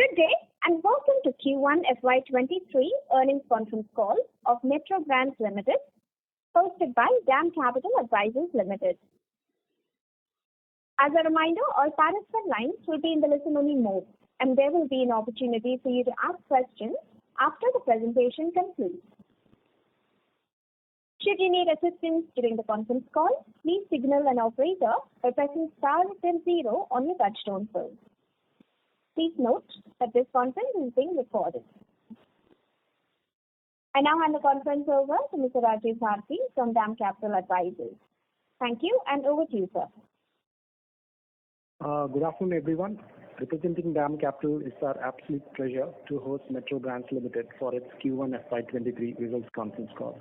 Good day and welcome to Q1FY23 earnings conference call of Metro Brands Limited, hosted by DAM Capital Advisors Limited. As a reminder, all participant lines will be in the listen-only mode, and there will be an opportunity for you to ask questions after the presentation concludes. Should you need assistance during the conference call, please signal an operator by pressing star then 0 on your touchtone phone. Please note that this conference is being recorded. I now hand the conference over to Mr. Rajiv Bharti from DAM Capital Advisors. Thank you, and over to you, sir. Good afternoon, everyone. Representing DAM Capital, it's our absolute pleasure to host Metro Brands Limited for its Q1FY23 results conference call.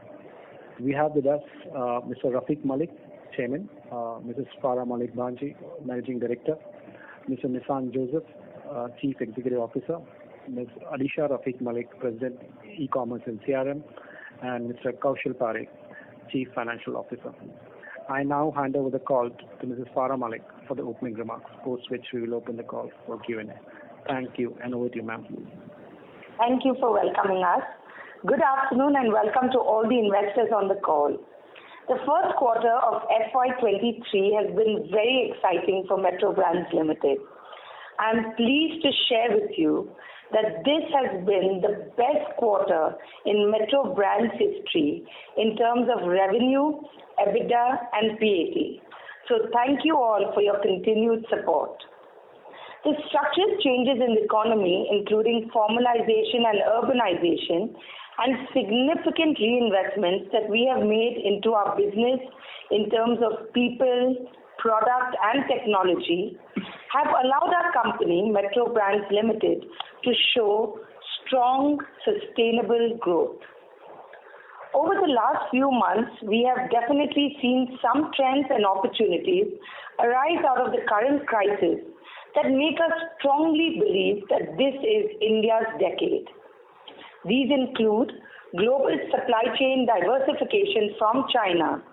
We have with us Mr. Rafiq Malik, Chairman, Mrs. Farah Malik Banji, Managing Director, Mr. Nissan Joseph, Chief Executive Officer, Ms. Alisha Rafiq Malik, President, E-Commerce and CRM, and Mr. Kaushal Parekh, Chief Financial Officer. I now hand over the call to Mrs. Farah Malik for the opening remarks, post which we will open the call for Q&A. Thank you, and over to you, ma'am. Thank you for welcoming us. Good afternoon and welcome to all the investors on the call. The first quarter of FY23 has been very exciting for Metro Brands Limited. I am pleased to share with you that this has been the best quarter in Metro Brands history in terms of revenue, EBITDA and PAT. So thank you all for your continued support. The structural changes in the economy, including formalization and urbanization, and significant reinvestments that we have made into our business in terms of people, product and technology, have allowed our company, Metro Brands Limited, to show strong, sustainable growth. Over the last few months, we have definitely seen some trends and opportunities arise out of the current crisis that make us strongly believe that this is India's decade. These include global supply chain diversification from China,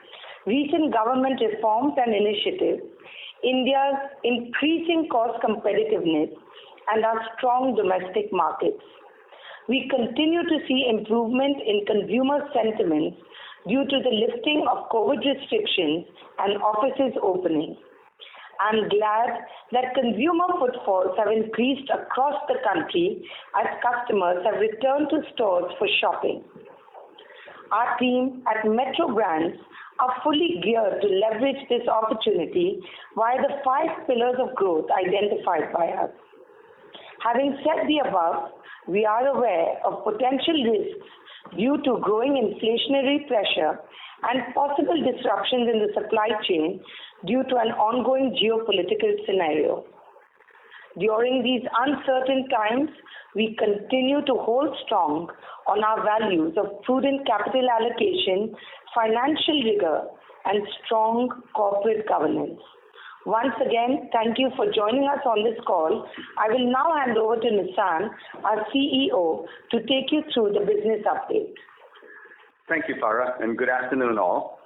recent government reforms and initiatives, India's increasing cost competitiveness, and our strong domestic markets. We continue to see improvement in consumer sentiment due to the lifting of COVID restrictions and offices opening. I'm glad that consumer footfalls have increased across the country as customers have returned to stores for shopping. Our team at Metro Brands are fully geared to leverage this opportunity via the 5 pillars of growth identified by us. Having said the above, we are aware of potential risks due to growing inflationary pressure and possible disruptions in the supply chain due to an ongoing geopolitical scenario. During these uncertain times, we continue to hold strong on our values of prudent capital allocation, financial rigor, and strong corporate governance. Once again, thank you for joining us on this call. I will now hand over to Nissan, our CEO, to take you through the business update. Thank you, Farah, and good afternoon all.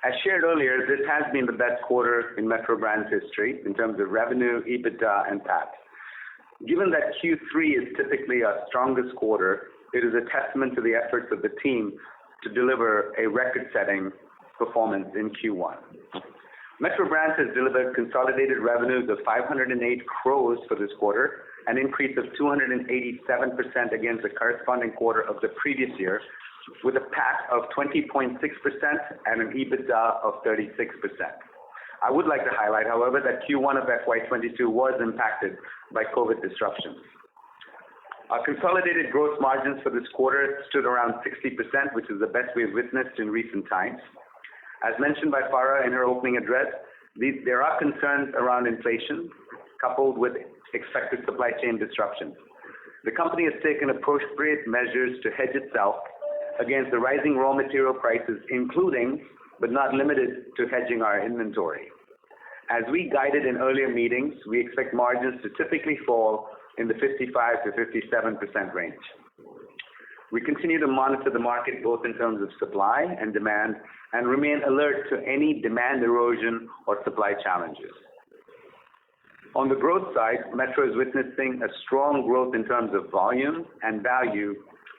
As shared earlier, this has been the best quarter in Metro Brands history in terms of revenue, EBITDA, and PAT. Given that Q3 is typically our strongest quarter, it is a testament to the efforts of the team to deliver a record-setting performance in Q1. Metro Brands has delivered consolidated revenues of 508 crores for this quarter, an increase of 287% against the corresponding quarter of the previous year, with a PAT of 20.6% and an EBITDA of 36%. I would like to highlight, however, that Q1 of FY22 was impacted by COVID disruptions. Our consolidated gross margins for this quarter stood around 60%, which is the best we have witnessed in recent times. As mentioned by Farah in her opening address, there are concerns around inflation coupled with expected supply chain disruptions. The company has taken appropriate measures to hedge itself against the rising raw material prices, including but not limited to hedging our inventory. As we guided in earlier meetings, we expect margins to typically fall in the 55 to 57% range. We continue to monitor the market both in terms of supply and demand and remain alert to any demand erosion or supply challenges. On the growth side, Metro is witnessing a strong growth in terms of volume and value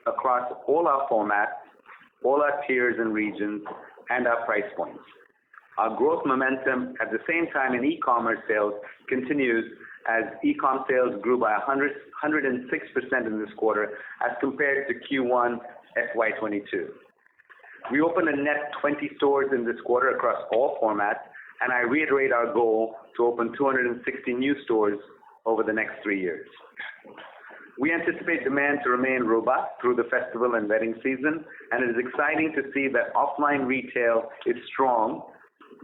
across all our formats, all our tiers and regions, and our price points. Our growth momentum at the same time in e-commerce sales continues as e-com sales grew by 106% in this quarter as compared to Q1 FY22. We opened a net 20 stores in this quarter across all formats, and I reiterate our goal to open 260 new stores over the next 3 years. We anticipate demand to remain robust through the festival and wedding season, and it is exciting to see that offline retail is strong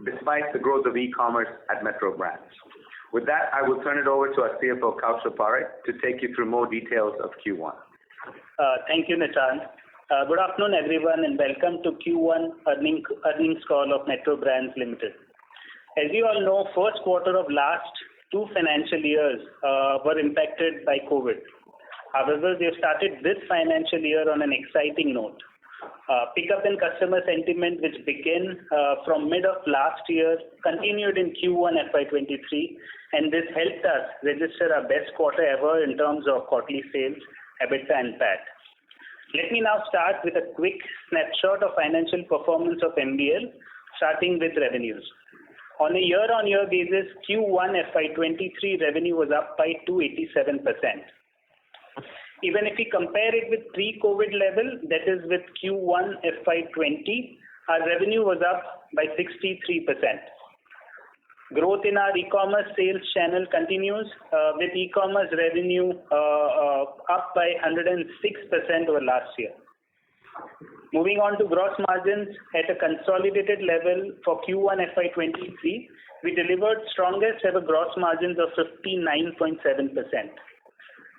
despite the growth of e-commerce at Metro Brands. With that, I will turn it over to our CFO, Kaushal Parekh, to take you through more details of Q1. Thank you, Nishant. Good afternoon, everyone, and welcome to Q1 earnings call of Metro Brands Limited. As you all know, first quarter of last 2 financial years were impacted by COVID. However, we have started this financial year on an exciting note. Pickup in customer sentiment, which began from mid of last year, continued in Q1 FY23, and this helped us register our best quarter ever in terms of quarterly sales, EBITDA and PAT. Let me now start with a quick snapshot of financial performance of MBL, starting with revenues. On a year-on-year basis, Q1 FY23 revenue was up by 287%. Even if we compare it with pre-COVID level, that is with Q1 FY20, our revenue was up by 63%. Growth in our e-commerce sales channel continues with e-commerce revenue up by 106% over last year. Moving on to gross margins at a consolidated level for Q1 FY23, we delivered strongest ever gross margins of 59.7%.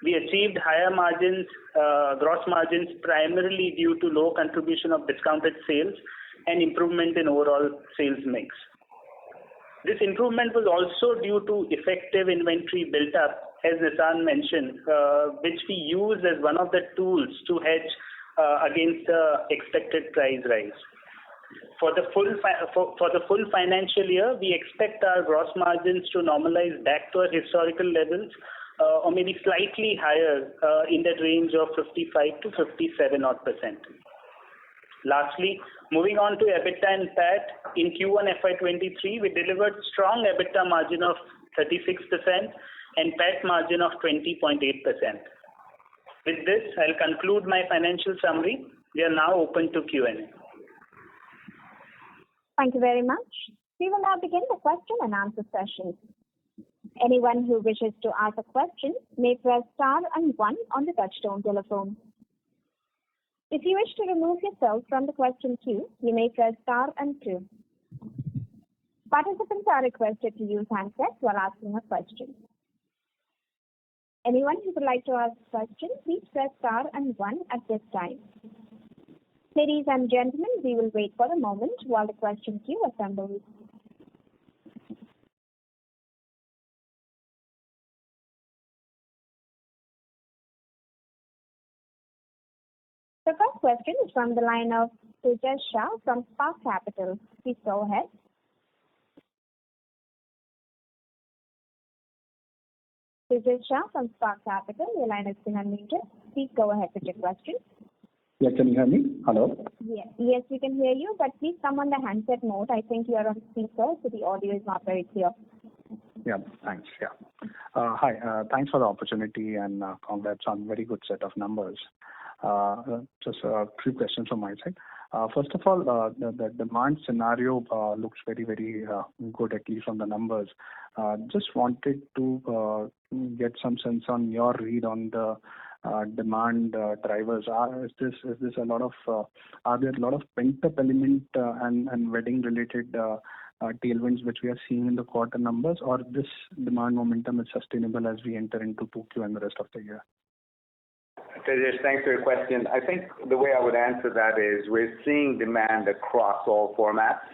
We achieved higher margins, gross margins primarily due to low contribution of discounted sales and improvement in overall sales mix. This improvement was also due to effective inventory built up, as Nishant mentioned, which we use as one of the tools to hedge against the expected price rise. For the full financial year, we expect our gross margins to normalize back to our historical levels, or maybe slightly higher in that range of 55 to 57 odd percent. Lastly, moving on to EBITDA and PAT, in Q1 FY23, we delivered strong EBITDA margin of 36% and PAT margin of 20.8%. With this, I'll conclude my financial summary. We are now open to Q&A. Thank you very much. We will now begin the question and answer session. Anyone who wishes to ask a question may press star and 1 on the touchtone telephone. If you wish to remove yourself from the question queue, you may press star and 2. Participants are requested to use handsets while asking a question. Anyone who would like to ask a question, please press star and 1 at this time. Ladies and gentlemen, we will wait for a moment while the question queue assembles. The first question is from the line of Tejas Shah from Spark Capital. Please go ahead. Tejas Shah from Spark Capital, your line has been unmuted. Please go ahead with your question. Yeah, can you hear me? Hello? Yes, we can hear you, but please come on the handset mode. I think you are on speaker, so the audio is not very clear. Yeah, thanks. Yeah. Hi, thanks for the opportunity and congrats on very good set of numbers. Just a few questions from my side. First of all, the demand scenario looks very, very good, at least from the numbers. Just wanted to get some sense on your read on the demand drivers. Is this a lot of are there a lot of pent-up element and wedding related tailwinds which we are seeing in the quarter numbers, or this demand momentum is sustainable as we enter into 2Q and the rest of the year? Tejas, thanks for your question. I think the way I would answer that is we're seeing demand across all formats,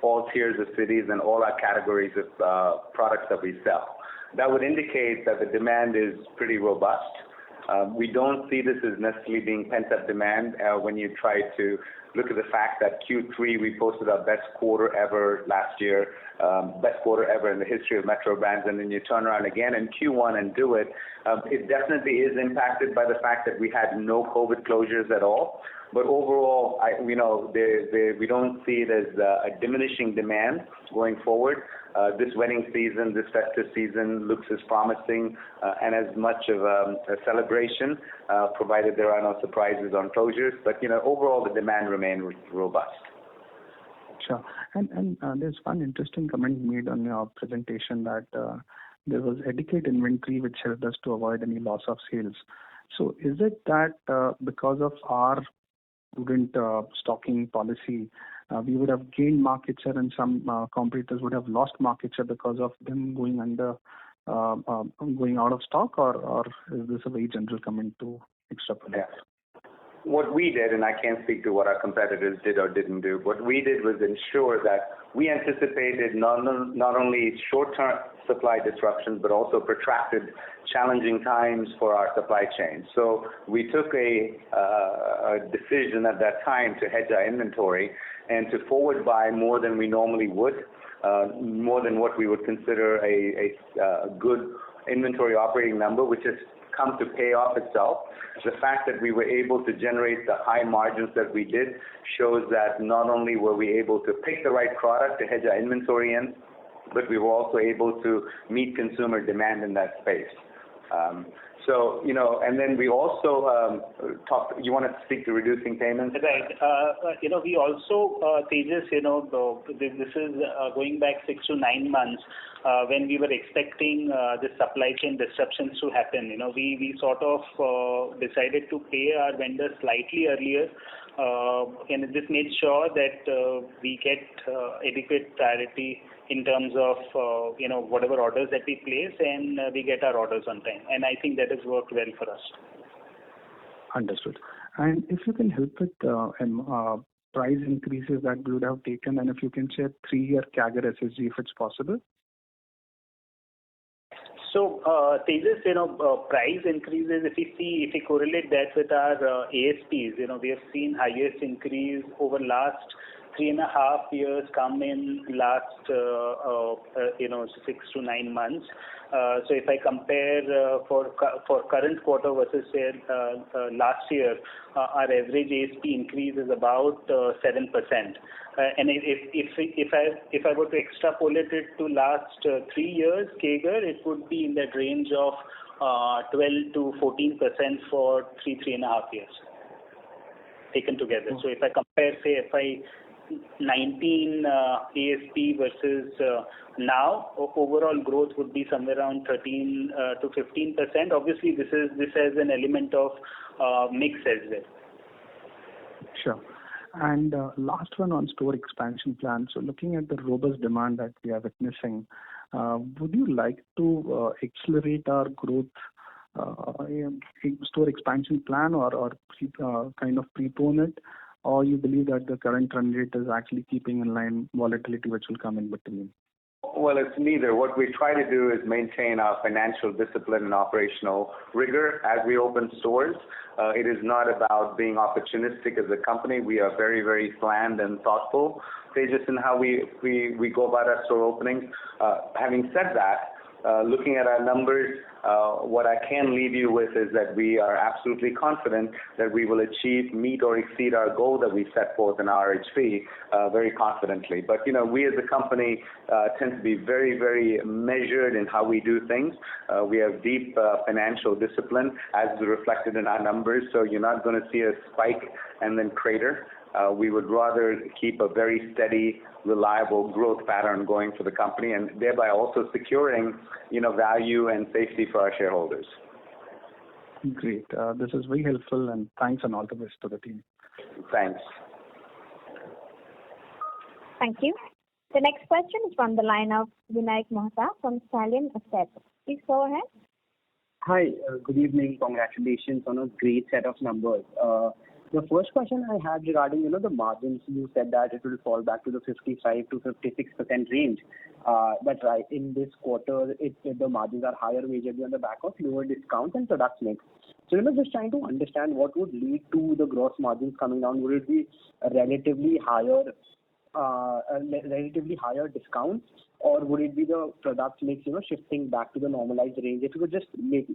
all tiers of cities, and all our categories of products that we sell. That would indicate that the demand is pretty robust. We don't see this as necessarily being pent-up demand when you try to look at the fact that Q3 we posted our best quarter ever last year, best quarter ever in the history of Metro Brands, and then you turn around again in Q1 and do it, it definitely is impacted by the fact that we had no COVID closures at all. But overall, we don't see it as a diminishing demand going forward. This wedding season, this festive season looks as promising and as much of a celebration, provided there are no surprises on closures. But overall, the demand remains robust. Sure. And there's one interesting comment made on your presentation that there was adequate inventory which helped us to avoid any loss of sales. So is it that because of our prudent stocking policy, we would have gained market share and some competitors would have lost market share because of them going out of stock, or is this a very general comment to extrapolate? Yeah. What we did, and I can't speak to what our competitors did or didn't do, what we did was ensure that we anticipated not only short-term supply disruptions, but also protracted challenging times for our supply chain. So we took a decision at that time to hedge our inventory and to forward buy more than we normally would, more than what we would consider a good inventory operating number, which has come to pay off itself. The fact that we were able to generate the high margins that we did shows that not only were we able to pick the right product to hedge our inventory in, but we were also able to meet consumer demand in that space. And then we also talked. You want to speak to reducing payments? Right. We also, Tejas, this is going back 6 to 9 months when we were expecting the supply chain disruptions to happen. We sort of decided to pay our vendors slightly earlier, and this made sure that we get adequate priority in terms of whatever orders that we place, and we get our orders on time. And I think that has worked well for us. Understood. And if you can help with price increases that we would have taken, and if you can share 3-year CAGR SSG if it's possible. So, Tejas, price increases, if we correlate that with our ASPs, we have seen highest increase over last 3.5 years come in last 6 to 9 months. So if I compare for current quarter versus last year, our average ASP increase is about 7%. And if I were to extrapolate it to last 3 years CAGR, it would be in that range of 12 to 14% for 3.5 years taken together. So if I compare, say, FY19 ASP versus now, overall growth would be somewhere around 13 to 15%. Obviously, this has an element of mix as well. Sure. And last one on store expansion plan. So looking at the robust demand that we are witnessing, would you like to accelerate our growth store expansion plan or kind of prepone it? Or you believe that the current run rate is actually keeping in line volatility which will come in between? Well, it's neither. What we try to do is maintain our financial discipline and operational rigor as we open stores. It is not about being opportunistic as a company. We are very, very planned and thoughtful, Tejas, in how we go about our store openings. Having said that, looking at our numbers, what I can leave you with is that we are absolutely confident that we will meet or exceed our goal that we set forth in our RHP very confidently. But, we as a company tend to be very, very measured in how we do things. We have deep financial discipline as reflected in our numbers, so you're not going to see a spike and then crater. We would rather keep a very steady, reliable growth pattern going for the company, and thereby also securing, value and safety for our shareholders. Great. This is very helpful, and thanks and all the best to the team. Thanks. Thank you. The next question is from the line of Vinayak Mohta from Stallion Asset. Please go ahead. Hi, good evening. Congratulations on a great set of numbers. The first question I had regarding, the margins, you said that it will fall back to the 55 to 56% range. But right, in this quarter, the margins are higher majorly on the back of lower discounts and product mix. So, just trying to understand what would lead to the gross margins coming down. Would it be a relatively higher discounts, or would it be the product mix, shifting back to the normalized range? If you could just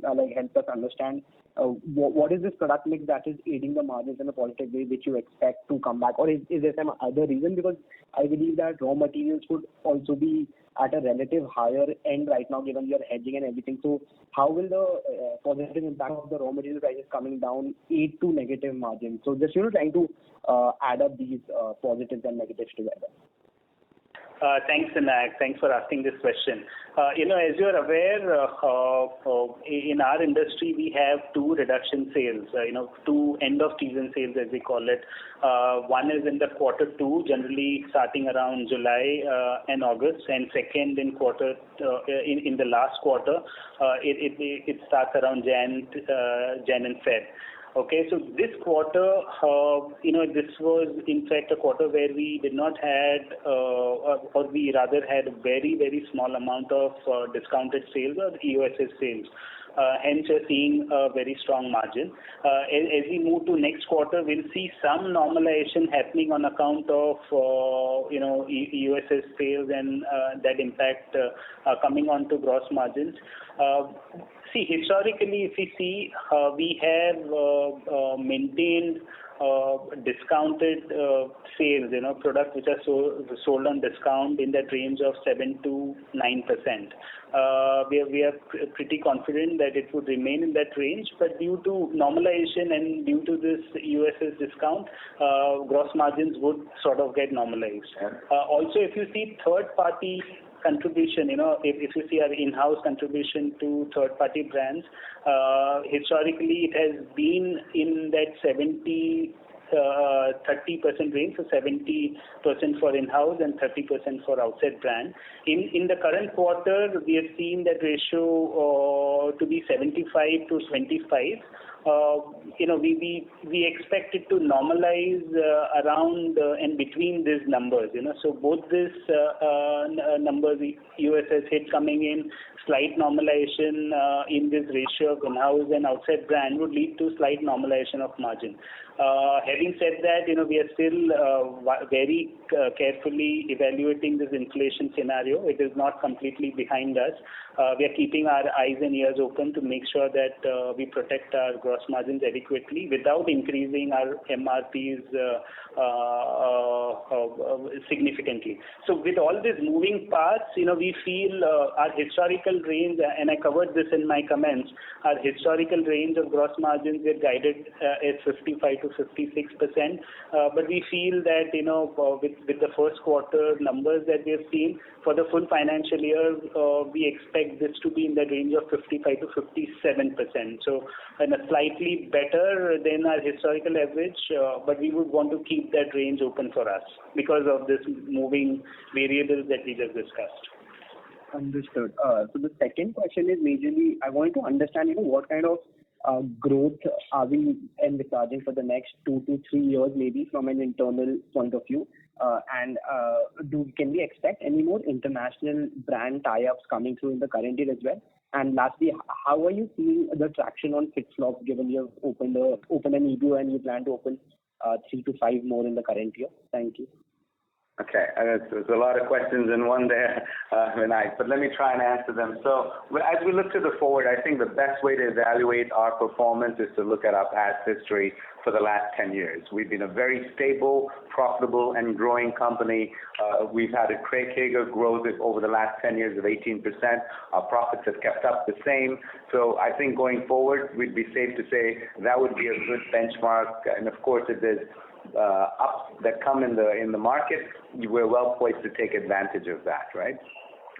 help us understand what is this product mix that is aiding the margins in a positive way, which you expect to come back, or is there some other reason? Because I believe that raw materials would also be at a relative higher end right now, given your hedging and everything. So how will the positive impact of the raw material prices coming down aid to negative margins? So just trying to add up these positives and negatives together. Thanks, Vinayak. Thanks for asking this question. As you're aware, in our industry, we have two reduction sales, two end-of-season sales, as we call it. One is in the quarter two, generally starting around July and August, and second in the last quarter, it starts around Jan and Feb. Okay, so this quarter, this was in fact a quarter where we did not had, or we rather had a very, very small amount of discounted sales or EOSS sales. Hence, you're seeing a very strong margin. As we move to next quarter, we'll see some normalization happening on account of, EOSS sales and that impact coming on to gross margins. Historically, if we see, we have maintained discounted sales, products which are sold on discount in that range of 7 to 9%. We are pretty confident that it would remain in that range, but due to normalization and due to this EOSS discount, gross margins would sort of get normalized. Also, if you see third-party contribution, if you see our in-house contribution to third-party brands, historically it has been in that 30% range, so 70% for in-house and 30% for outside brand. In the current quarter, we have seen that ratio to be 75 to 25. We expect it to normalize around and between these numbers. So both these numbers, EOSS hit coming in, slight normalization in this ratio of in-house and outside brand would lead to slight normalization of margin. Having said that, we are still very carefully evaluating this inflation scenario. It is not completely behind us. We are keeping our eyes and ears open to make sure that we protect our gross margins adequately without increasing our MRPs significantly. So with all these moving parts, we feel our historical range, and I covered this in my comments, our historical range of gross margins we guided is 55 to 56%. But we feel that, with the first quarter numbers that we have seen for the full financial year, we expect this to be in the range of 55 to 57%. So, and a slightly better than our historical average, but we would want to keep that range open for us because of this moving variables that we just discussed. Understood. So the second question is majorly, I want to understand, what kind of growth are we envisaging for the next 2 to 3 years, maybe from an internal point of view? And can we expect any more international brand tie-ups coming through in the current year as well? And lastly, how are you seeing the traction on FitFlop, given you have opened an EBO and you plan to open 3 to 5 more in the current year? Thank you. Okay, there's a lot of questions in one there, Vinayak, but let me try and answer them. So as we look to the forward, I think the best way to evaluate our performance is to look at our past history for the last 10 years. We've been a very stable, profitable, and growing company. We've had a CAGR growth over the last 10 years of 18%. Our profits have kept up the same. So I think going forward, we'd be safe to say that would be a good benchmark. And of course, if there's ups that come in the market, we're well poised to take advantage of that, right?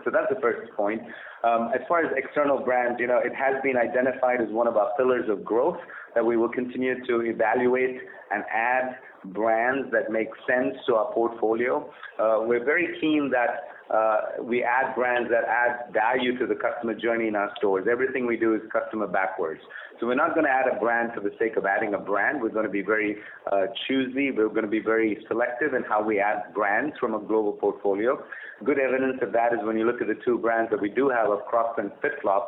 So that's the first point. As far as external brands, it has been identified as one of our pillars of growth that we will continue to evaluate and add brands that make sense to our portfolio. We're very keen that we add brands that add value to the customer journey in our stores. Everything we do is customer backwards. So we're not going to add a brand for the sake of adding a brand. We're going to be very choosy. We're going to be very selective in how we add brands from a global portfolio. Good evidence of that is when you look at the 2 brands that we do have of Crocs and FitFlop.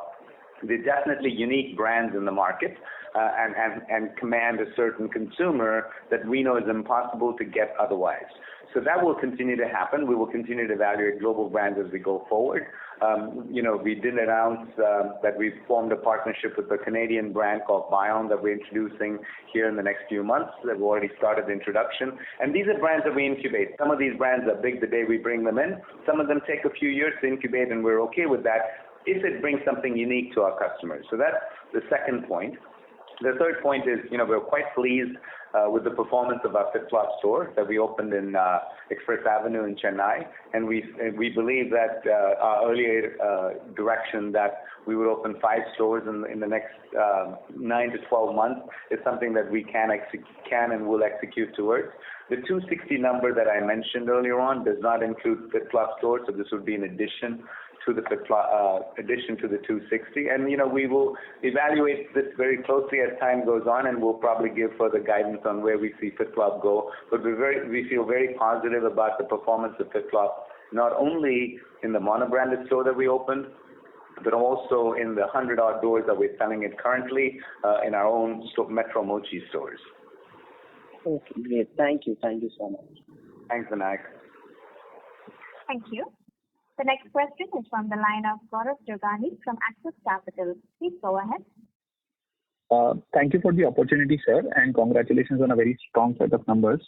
They're definitely unique brands in the market. and command a certain consumer that we know is impossible to get otherwise. So that will continue to happen. We will continue to evaluate global brands as we go forward. We did announce that we've formed a partnership with a Canadian brand called Bion that we're introducing here in the next few months. We've already started the introduction. And these are brands that we incubate. Some of these brands are big the day we bring them in. Some of them take a few years to incubate, and we're okay with that if it brings something unique to our customers. So that's the second point. The third point is, we're quite pleased with the performance of our FitFlop store that we opened in Express Avenue in Chennai, and we believe that our earlier direction that we would open 5 stores in the next 9 to 12 months is something that we can and will execute towards. The 260 number that I mentioned earlier on does not include FitFlop stores, so this would be an addition to the addition to the 260, and we will evaluate this very closely as time goes on, and we'll probably give further guidance on where we see FitFlop go. But we feel very positive about the performance of FitFlop, not only in the mono-branded store that we opened, but also in the 100-odd doors that we're selling it currently in our own Metro Mochi stores. Okay, great. Thank you so much. Thanks, Vinayak. Thank you. The next question is from the line of Gaurav Jogani from Axis Capital. Please go ahead. Thank you for the opportunity, sir, and congratulations on a very strong set of numbers.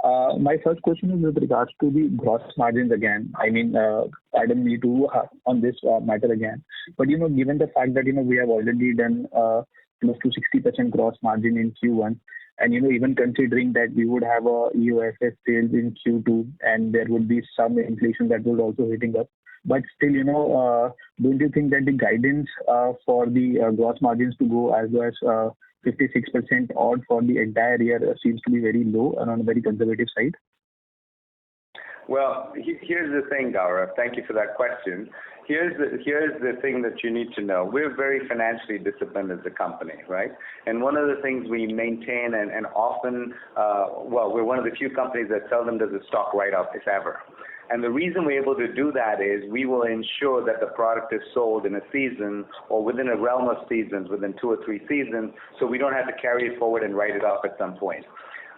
My first question is with regards to the gross margins again. Pardon me to on this matter again, but given the fact that we have already done close to 60% gross margin in Q1, and even considering that we would have a EOSS sales in Q2, and there would be some inflation that would also hitting up. But still, don't you think that the guidance for the gross margins to go as low as 56% odd for the entire year seems to be very low and on a very conservative side? Well, here's the thing, Gaurav. Thank you for that question. Here's the thing that you need to know. We're very financially disciplined as a company, right? And one of the things we maintain and often, we're one of the few companies that seldom does a stock write-off, if ever. And the reason we're able to do that is we will ensure that the product is sold in a season or within a realm of seasons, within 2 or 3 seasons, so we don't have to carry it forward and write it off at some point.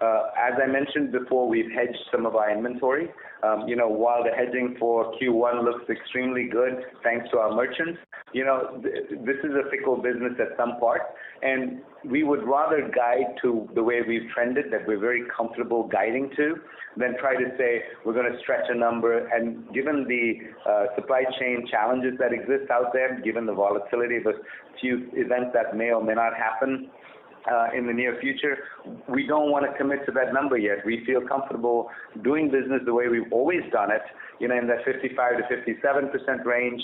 As I mentioned before, we've hedged some of our inventory. While the hedging for Q1 looks extremely good, thanks to our merchants, this is a fickle business at some part, and we would rather guide to the way we've trended, that we're very comfortable guiding to, than try to say we're going to stretch a number. And given the supply chain challenges that exist out there, given the volatility of a few events that may or may not happen in the near future, we don't want to commit to that number yet. We feel comfortable doing business the way we've always done it, in that 55 to 57% range,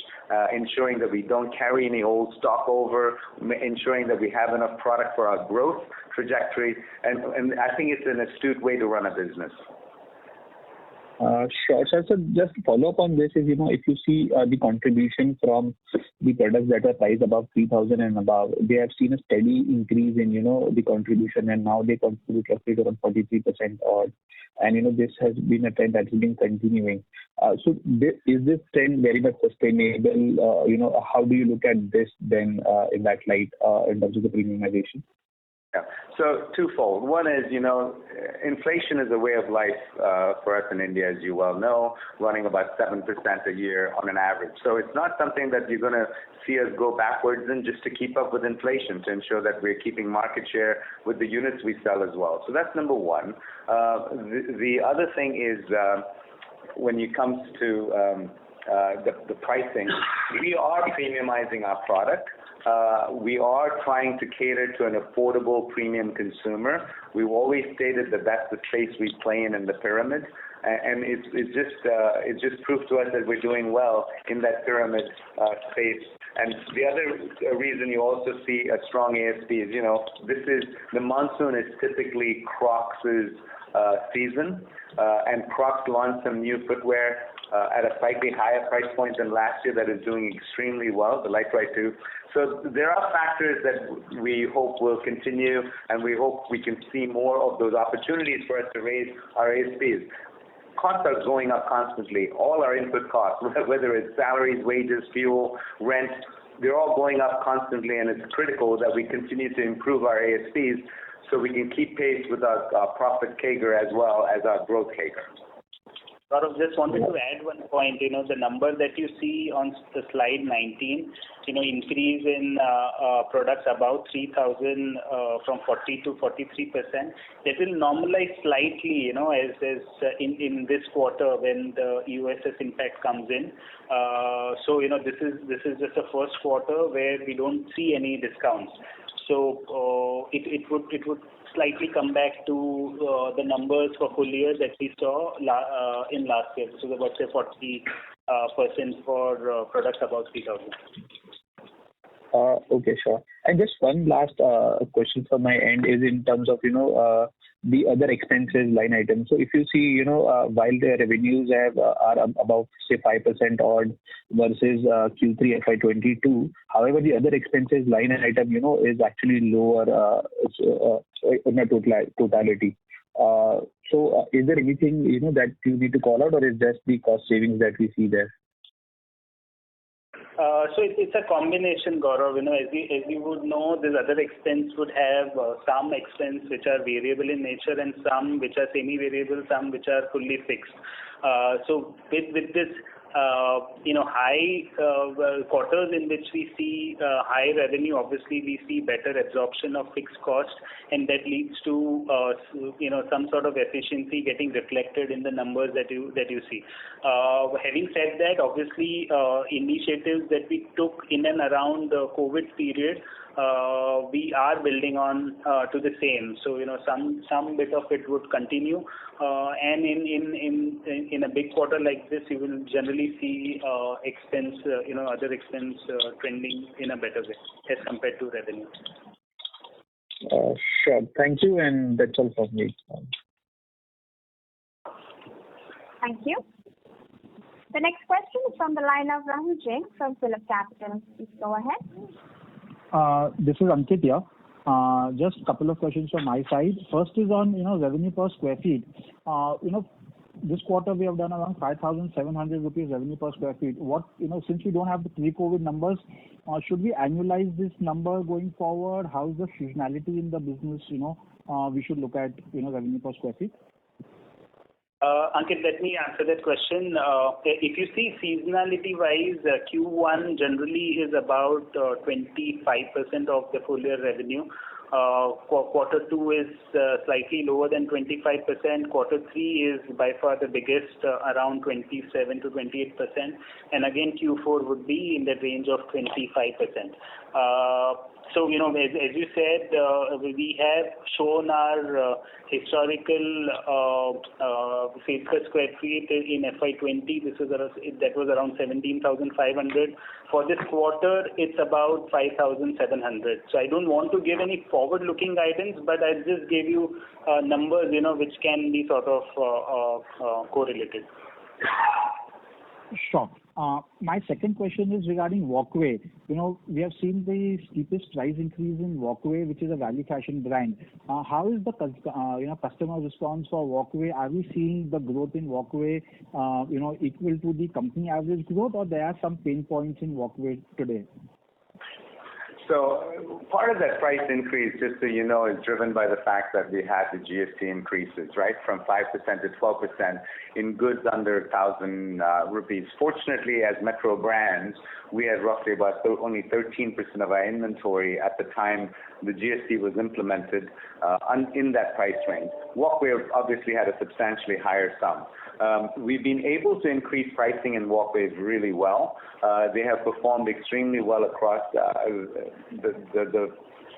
ensuring that we don't carry any old stock over, ensuring that we have enough product for our growth trajectory, and I think it's an astute way to run a business. Sure, sir. So just to follow up on this is, if you see the contribution from the products that are priced above 3,000 and above, they have seen a steady increase in, the contribution, and now they contribute roughly around 43% odd. And, this has been a trend that has been continuing. So is this trend very much sustainable? How do you look at this then in that light in terms of the premiumization? Yeah. So twofold. One is, inflation is a way of life for us in India, as you well know, running about 7% a year on an average. So it's not something that you're going to see us go backwards in just to keep up with inflation, to ensure that we're keeping market share with the units we sell as well. So that's number one. The other thing is when it comes to the pricing, we are premiumizing our product. We are trying to cater to an affordable premium consumer. We've always stated that that's the space we play in the pyramid, and it's just proof to us that we're doing well in that pyramid space. And the other reason you also see a strong ASP is, the monsoon is typically Crocs' season, and Crocs launched some new footwear at a slightly higher price point than last year that is doing extremely well, the Lightride 2. So there are factors that we hope will continue, and we hope we can see more of those opportunities for us to raise our ASPs. Costs are going up constantly. All our input costs, whether it's salaries, wages, fuel, rent, they're all going up constantly, and it's critical that we continue to improve our ASPs so we can keep pace with our profit CAGR as well as our growth CAGR. Gaurav, just wanted to add one point. The number that you see on the slide 19, increase in products above 3,000 from 40 to 43%. That will normalize slightly, as in this quarter when the USS impact comes in. So this is just the first quarter where we don't see any discounts. So it would slightly come back to the numbers for full year that we saw in last year. So about say 40% for products above 3,000. Okay, sure. And just one last question from my end is in terms of the other expenses line item. So if you see while the revenues are about say 5% odd versus Q3 FY22, however the other expenses line item is actually lower in a totality. So is there anything that you need to call out, or is just the cost savings that we see there? So it's a combination, Gaurav. As you would know, this other expense would have some expense which are variable in nature and some which are semi-variable, some which are fully fixed. So with this, high quarters in which we see high revenue, obviously we see better absorption of fixed cost, and that leads to some sort of efficiency getting reflected in the numbers that you see. Having said that, obviously initiatives that we took in and around the COVID period, we are building on to the same. So some bit of it would continue, and in a big quarter like this, you will generally see expense, other expense trending in a better way as compared to revenue. Sure. Thank you, and that's all from me. Thank you. The next question is from the line of Rahul Jain from Phillip Capital. Please go ahead. This is Ankit here. Just a couple of questions from my side. First is on revenue per square feet. This quarter we have done around 5,700 rupees revenue per square feet. What since we don't have the pre-COVID numbers, should we annualize this number going forward? How is the seasonality in the business? We should look at revenue per square feet. Ankit, let me answer that question. If you see seasonality-wise, Q1 generally is about 25% of the full year revenue. Quarter 2 is slightly lower than 25%. Quarter 3 is by far the biggest, around 27 to 28%. And again, Q4 would be in the range of 25%. So, as you said, we have shown our historical sales per square feet in FY20. That was around 17,500. For this quarter, it's about 5,700. So I don't want to give any forward-looking guidance, but I just gave you numbers, which can be sort of correlated. Sure. My second question is regarding Walkway. We have seen the steepest price increase in Walkway, which is a value fashion brand. How is the customer response for Walkway? Are we seeing the growth in Walkway equal to the company average growth, or there are some pain points in Walkway today? So part of that price increase, just so you know, is driven by the fact that we had the GST increases, right, from 5% to 12% in goods under 1,000 rupees. Fortunately, as Metro Brands, we had roughly about only 13% of our inventory at the time the GST was implemented in that price range. Walkway obviously had a substantially higher sum. We've been able to increase pricing in Walkways really well. They have performed extremely well across the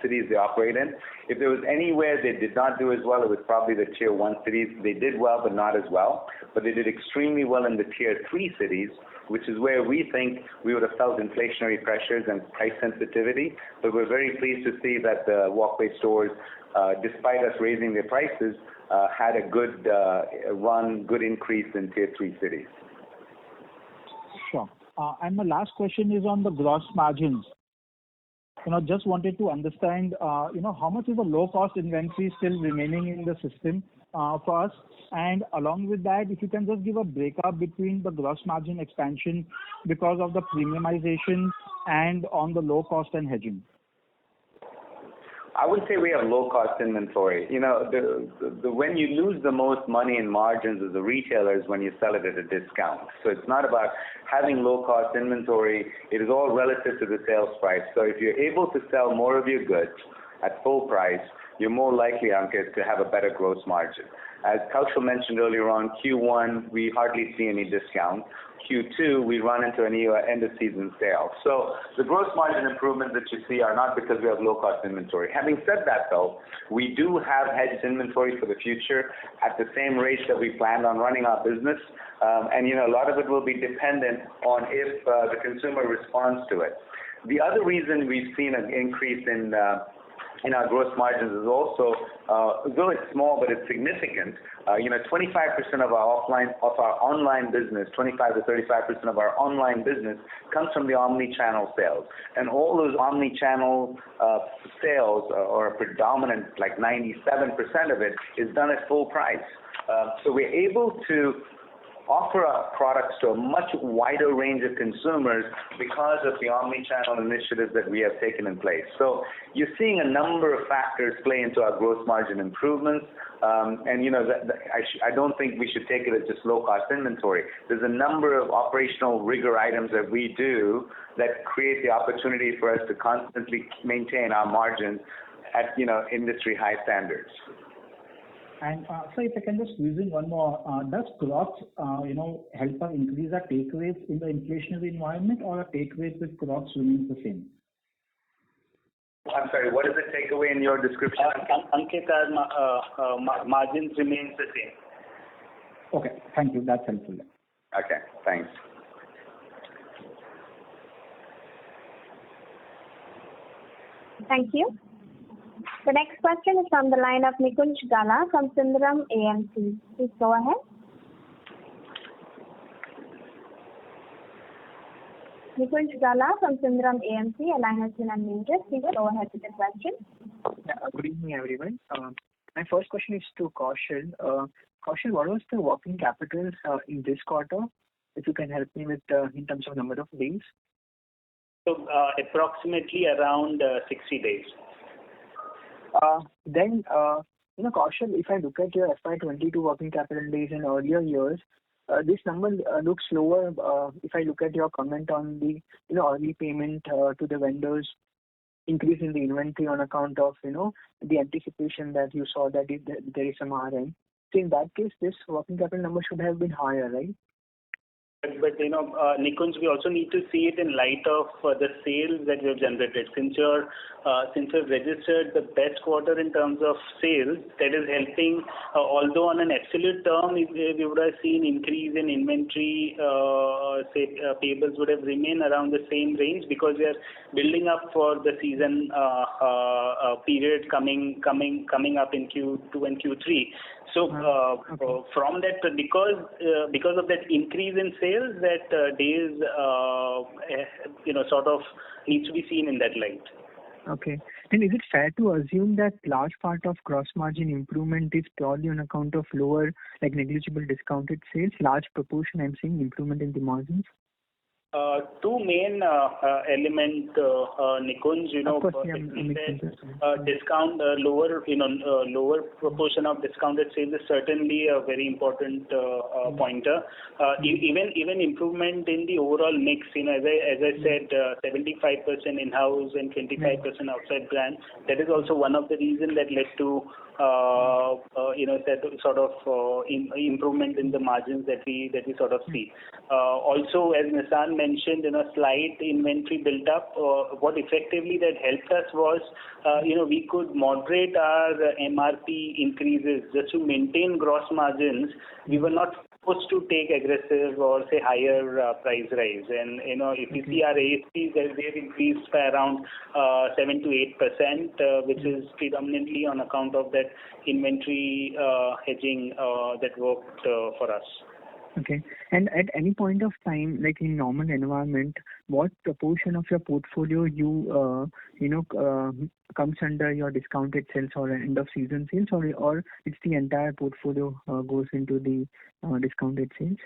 cities they operate in. If there was anywhere they did not do as well, it was probably the Tier 1 cities. They did well, but not as well. But they did extremely well in the Tier 3 cities, which is where we think we would have felt inflationary pressures and price sensitivity. But we're very pleased to see that the Walkway stores, despite us raising their prices, had a good good increase in Tier 3 cities. Sure. And my last question is on the gross margins. Just wanted to understand, how much is the low-cost inventory still remaining in the system for us? And along with that, if you can just give a breakup between the gross margin expansion because of the premiumization and on the low cost and hedging. I would say we have low cost inventory. When you lose the most money in margins as a retailer is when you sell it at a discount. So it's not about having low cost inventory. It is all relative to the sales price. So if you're able to sell more of your goods at full price, you're more likely, Ankit, to have a better gross margin. As Kaushal mentioned earlier on, Q1, we hardly see any discount. Q2, we run into an end-of-season sale. So the gross margin improvements that you see are not because we have low-cost inventory. Having said that, though, we do have hedged inventory for the future at the same rates that we planned on running our business. And a lot of it will be dependent on if the consumer responds to it. The other reason we've seen an increase in our gross margins is also, though it's small but it's significant, 25% of our online business, 25 to 35% of our online business comes from the omni-channel sales. And all those omni-channel sales, or a predominant, like 97% of it, is done at full price. So we're able to offer our products to a much wider range of consumers because of the omni-channel initiatives that we have taken in place. So you're seeing a number of factors play into our gross margin improvements. I don't think we should take it as just low-cost inventory. There's a number of operational rigor items that we do that create the opportunity for us to constantly maintain our margins at industry high standards. And so if I can just squeeze in one more, does Crocs, help us increase our take rates in the inflationary environment, or our take rates with Crocs remains the same? I'm sorry, what is the takeaway in your description? Ankit, margins remains the same. Okay, thank you. That's helpful. Okay, thanks. Thank you. The next question is from the line of Nikunj Gala from Sundaram AMC. Please go ahead. Nikunj Gala from Sundaram AMC, a line has been unmuted. Please go ahead with the question. Good evening, everyone. My first question is to Kaushal. Kaushal, what was the working capital in this quarter? If you can help me with in terms of number of days. So approximately around 60 days. Then, Kaushal, if I look at your FY22 working capital days in earlier years, this number looks lower. If I look at your comment on the early payment to the vendors, increase in the inventory on account of the anticipation that you saw that there is some RM. So in that case, this working capital number should have been higher, right? But Nikunj, we also need to see it in light of the sales that we have generated. Since you've registered the best quarter in terms of sales, that is helping. Although on an absolute term, we would have seen increase in inventory, payables would have remained around the same range because we are building up for the season period coming up in Q2 and Q3. So from that, because of that increase in sales, that days sort of needs to be seen in that light. Okay. Then is it fair to assume that large part of gross margin improvement is purely on account of lower, like negligible discounted sales? Large proportion, I'm saying, improvement in the margins. Two main element, Nikunj, discount lower proportion of discounted sales is certainly a very important pointer. Even improvement in the overall mix, as I said, 75% in-house and 25% outside brand. That is also one of the reasons that led to that sort of improvement in the margins that we sort of see. Also, as Nissan mentioned, slight inventory built up. What effectively that helped us was, we could moderate our MRP increases just to maintain gross margins. We were not supposed to take aggressive or say higher price rise. And if you see our ASPs, they've increased by around 7 to 8%, which is predominantly on account of that inventory hedging that worked for us. Okay. And at any point of time, like in normal environment, what proportion of your portfolio comes under your discounted sales or end of season sales, or it's the entire portfolio goes into the discounted sales?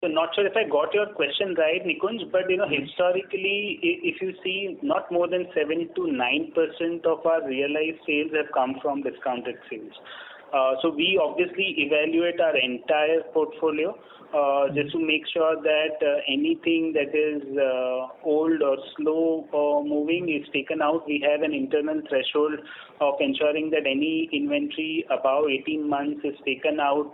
So not sure if I got your question right, Nikunj, but historically, if you see, not more than 7 to 9% of our realized sales have come from discounted sales. So we obviously evaluate our entire portfolio just to make sure that anything that is old or slow moving is taken out. We have an internal threshold of ensuring that any inventory above 18 months is taken out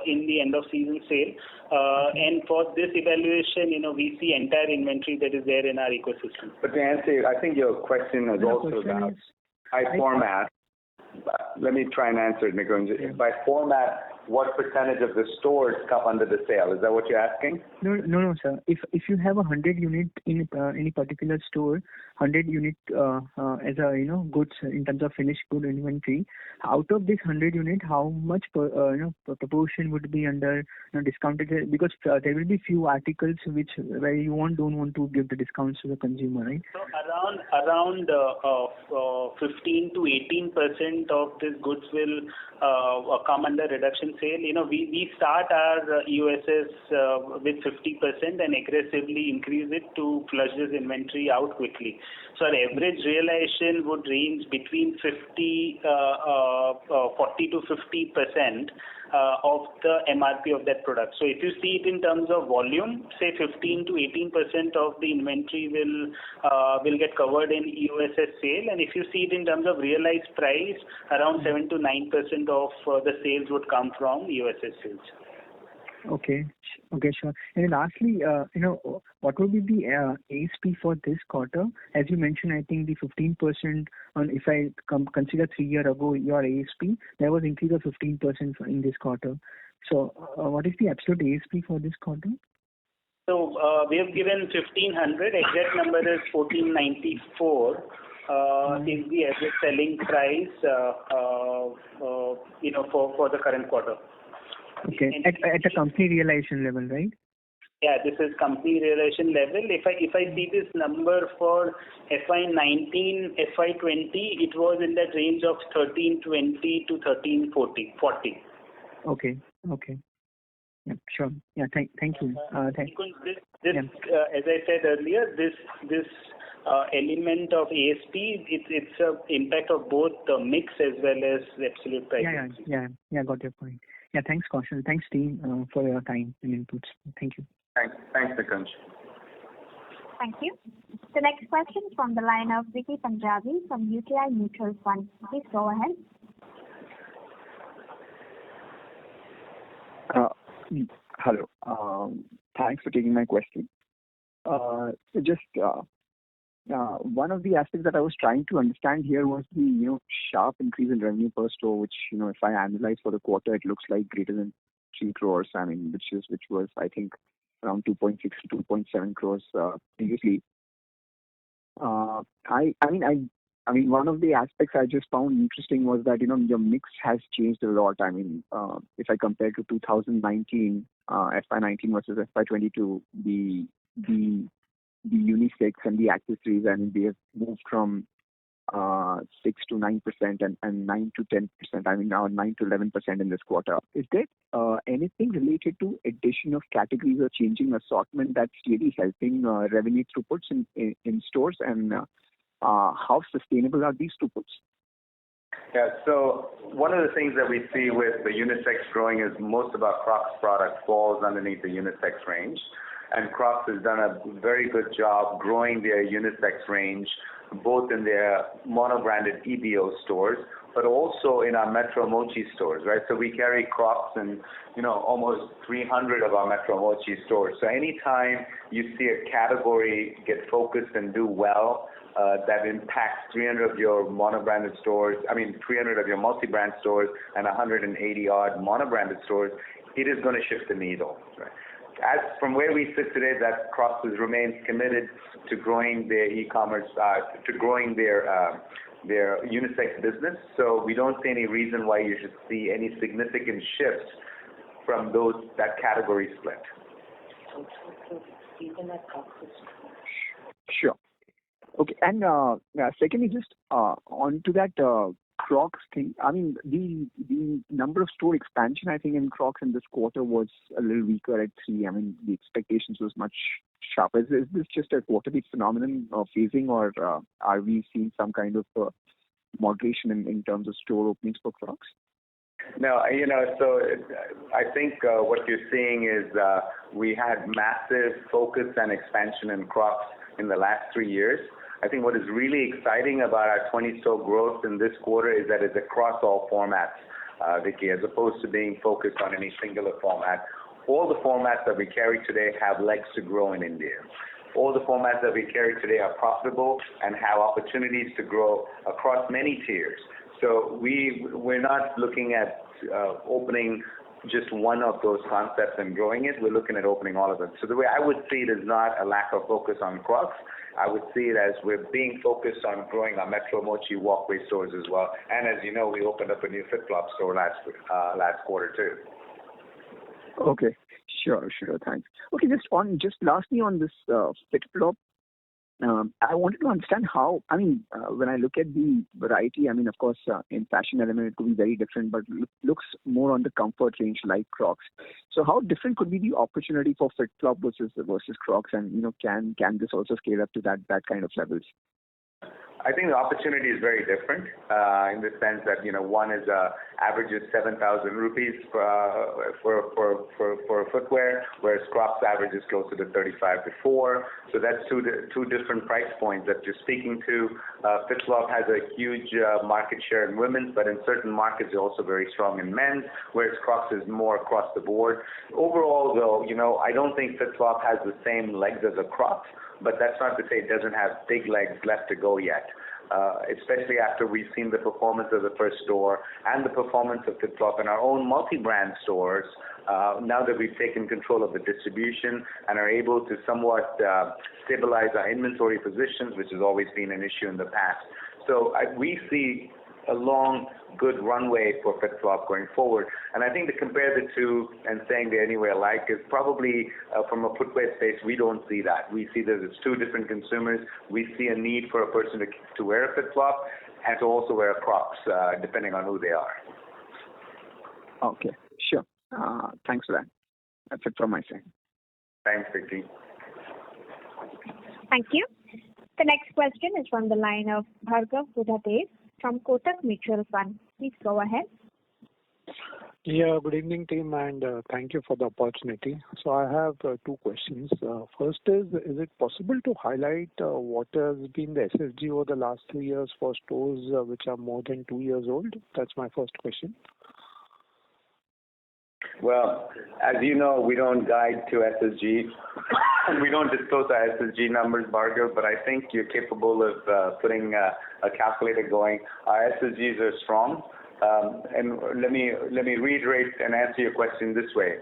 in the end of season sale. And for this evaluation, we see entire inventory that is there in our ecosystem. But to answer, I think your question is also about by format. Let me try and answer it, Nikunj. By format, what percentage of the stores come under the sale? Is that what you're asking? No, sir. If you have 100 unit in any particular store, 100 unit as a goods in terms of finished good inventory, out of this 100 unit, how much proportion would be under discounted? Because there will be few articles where you don't want to give the discounts to the consumer, right? So around 15 to 18% of this goods will come under reduction sale. We start our EOSS with 50% and aggressively increase it to flush this inventory out quickly. So our average realization would range between 40 to 50% of the MRP of that product. So if you see it in terms of volume, say 15 to 18% of the inventory will get covered in EOSS sale, and if you see it in terms of realized price, around 7 to 9% of the sales would come from EOSS sales. Okay, sure. And lastly, what would be the ASP for this quarter? As you mentioned, I think the 15% on, if I consider 3 years ago, your ASP, there was increase of 15% in this quarter. So what is the absolute ASP for this quarter? So we have given 1,500. Exact number is 1,494. Is the average selling price, for the current quarter. Okay, at a company realization level, right? Yeah, this is company realization level. If I see this number for FY19, FY20, it was in that range of 1320 to 1340. Okay. Yeah, sure. Yeah, thank you. As I said earlier, this element of ASP, it's an impact of both the mix as well as the absolute price. Yeah, got your point. Yeah, thanks, Kaushal. Thanks, team, for your time and inputs. Thank you. Thanks, Nikunj. Thank you. The next question is from the line of Vicky Punjabi from UTI Mutual Fund. Please go ahead. Hello. Thanks for taking my question. One of the aspects that I was trying to understand here was the sharp increase in revenue per store, which if I analyze for the quarter, it looks like greater than 3 crores. I mean, which was I think around 2.6 to 2.7 crores previously. I mean, one of the aspects I just found interesting was that your mix has changed a lot. I mean, if I compare to 2019, FY19 versus FY22, the unisex and the accessories, I mean, they have moved from 6 to 9% and 9 to 10%. I mean, now 9 to 11% in this quarter. Is there anything related to addition of categories or changing assortment that's really helping revenue throughputs in stores, and how sustainable are these throughputs? Yeah, so one of the things that we see with the unisex growing is most of our Crocs product falls underneath the unisex range. And Crocs has done a very good job growing their unisex range, both in their mono-branded EBO stores, but also in our Metro Mochi stores, right? So we carry Crocs in, almost 300 of our Metro Mochi stores. So anytime you see a category get focused and do well, that impacts 300 of your mono-branded stores, 300 of your multi-brand stores and 180 odd mono-branded stores, it is going to shift the needle, right? As from where we sit today, that Crocs remains committed to growing their e-commerce, to growing their unisex business. So we don't see any reason why you should see any significant shifts from that category split. Sure. Okay. And secondly, just onto that Crocs thing. I mean, the number of store expansion, I think, in Crocs in this quarter was a little weaker at 3. I mean, the expectations was much sharper. Is this just a quarterly phenomenon of phasing, or are we seeing some kind of moderation in terms of store openings for Crocs? No, so I think what you're seeing is we had massive focus and expansion in Crocs in the last 3 years. I think what is really exciting about our 20-store growth in this quarter is that it's across all formats, Vicky, as opposed to being focused on any singular format. All the formats that we carry today have legs to grow in India. All the formats that we carry today are profitable and have opportunities to grow across many tiers. So we're not looking at opening just one of those concepts and growing it. We're looking at opening all of them. So the way I would see it is not a lack of focus on Crocs. I would see it as we're being focused on growing our Metro Mochi Walkway stores as well. And as you know, we opened up a new FitFlop store last quarter too. Okay, sure, thanks. Okay, just lastly on this FitFlop. I wanted to understand how, when I look at the variety, of course, in fashion element, it could be very different, but looks more on the comfort range like Crocs. So how different could be the opportunity for FitFlop versus Crocs, and, can this also scale up to that kind of levels? I think the opportunity is very different in the sense that, one is averages 7,000 rupees for footwear, whereas Crocs averages closer to 35 to 4. So that's two different price points that you're speaking to. FitFlop has a huge market share in women's, but in certain markets they're also very strong in men's, whereas Crocs is more across the board. Overall, though, I don't think FitFlop has the same legs as a Crocs, but that's not to say it doesn't have big legs left to go yet. Especially after we've seen the performance of the first store and the performance of FitFlop in our own multi-brand stores, now that we've taken control of the distribution and are able to somewhat stabilize our inventory positions, which has always been an issue in the past. So we see a long, good runway for FitFlop going forward. And I think to compare the two and saying they're anywhere alike is probably, from a footwear space, we don't see that. We see that it's two different consumers. We see a need for a person to wear a FitFlop and to also wear a Crocs, depending on who they are. Okay, sure. Thanks for that. That's it from my side. Thanks, Vicky. Thank you. The next question is from the line of Bhargav Budhadev from Kotak Mutual Fund. Please go ahead. Yeah, good evening, team, and thank you for the opportunity. So I have two questions. First is it possible to highlight what has been the SSG over the last 3 years for stores which are more than 2 years old? That's my first question. Well, as you know, we don't guide to SSG, and we don't disclose our SSG numbers, Bhargav, but I think you're capable of putting a calculator going. Our SSGs are strong, and let me reiterate and answer your question this way.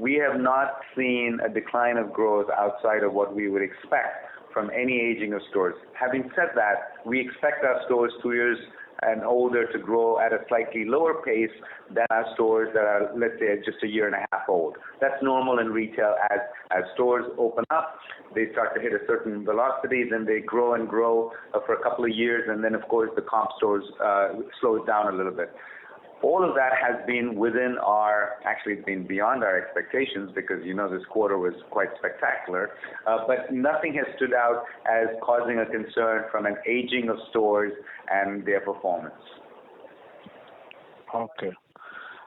We have not seen a decline of growth outside of what we would expect from any aging of stores. Having said that, we expect our stores 2 years and older to grow at a slightly lower pace than our stores that are, let's say, just a year and a half old. That's normal in retail. As stores open up, they start to hit a certain velocity, then they grow and grow for a couple of years, and then, of course, the comp stores slows down a little bit. All of that has been actually it's been beyond our expectations because, this quarter was quite spectacular. But nothing has stood out as causing a concern from an aging of stores and their performance. Okay.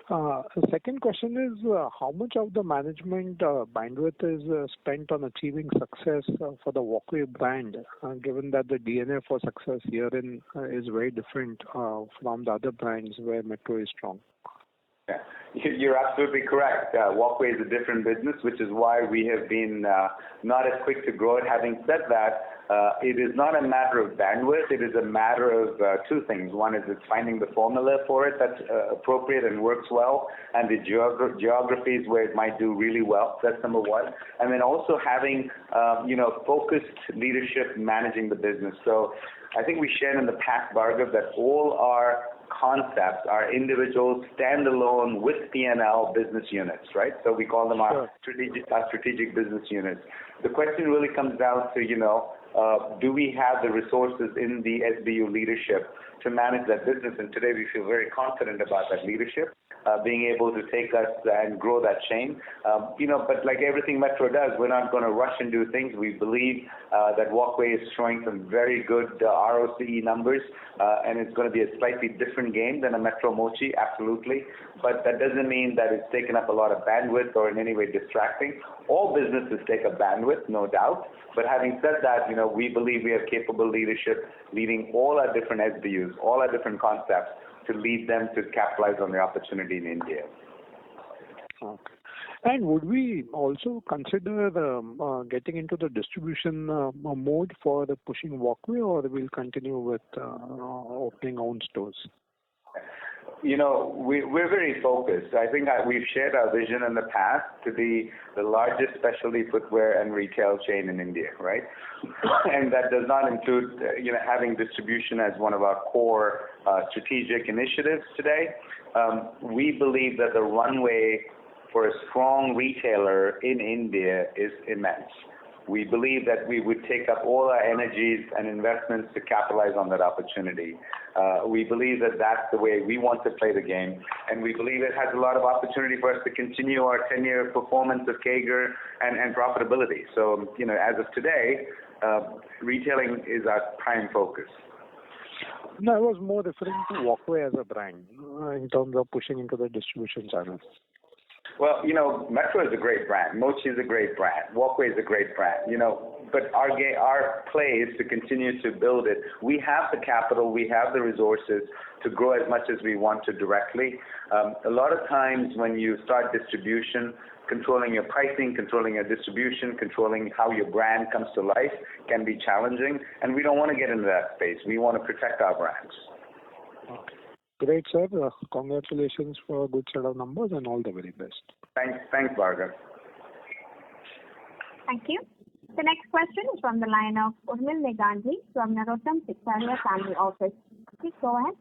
The second question is how much of the management bandwidth is spent on achieving success for the Walkway brand, given that the DNA for success herein is very different from the other brands where Metro is strong? Yeah, you're absolutely correct. Walkway is a different business, which is why we have been not as quick to grow it. Having said that, it is not a matter of bandwidth. It is a matter of two things. One is it's finding the formula for it that's appropriate and works well, and the geographies where it might do really well. That's number one. And then also having, focused leadership managing the business. So I think we shared in the past, Bhargav, that all our concepts are individual, standalone, with P&L business units, right? So we call them our strategic business units. The question really comes down to, do we have the resources in the SBU leadership to manage that business? And today we feel very confident about that leadership, being able to take us and grow that chain. But like everything Metro does, we're not going to rush and do things. We believe that Walkway is showing some very good ROCE numbers, and it's going to be a slightly different game than a Metro Mochi, absolutely. But that doesn't mean that it's taken up a lot of bandwidth or in any way distracting. All businesses take up bandwidth, no doubt. But having said that, we believe we have capable leadership leading all our different SBUs, all our different concepts, to lead them to capitalize on the opportunity in India. Okay. And would we also consider getting into the distribution mode for the pushing Walkway, or we'll continue with opening own stores? We're very focused. I think we've shared our vision in the past to be the largest specialty footwear and retail chain in India, right? And that does not include, having distribution as one of our core strategic initiatives today. We believe that the runway for a strong retailer in India is immense. We believe that we would take up all our energies and investments to capitalize on that opportunity. We believe that that's the way we want to play the game, and we believe it has a lot of opportunity for us to continue our 10-year performance of CAGR and profitability. So, as of today, retailing is our prime focus. No, I was more referring to Walkway as a brand in terms of pushing into the distribution channels. Well, Metro is a great brand. Mochi is a great brand. Walkway is a great brand. But our play is to continue to build it. We have the capital, we have the resources to grow as much as we want to directly. A lot of times when you start distribution, controlling your pricing, controlling your distribution, controlling how your brand comes to life can be challenging, and we don't want to get into that space. We want to protect our brands. Okay. Great, sir. Congratulations for a good set of numbers and all the very best. Thanks, Bhargav. Thank you. The next question is from the line of Urmil Negandhi from Narottam Siksaria Family Office. Please go ahead.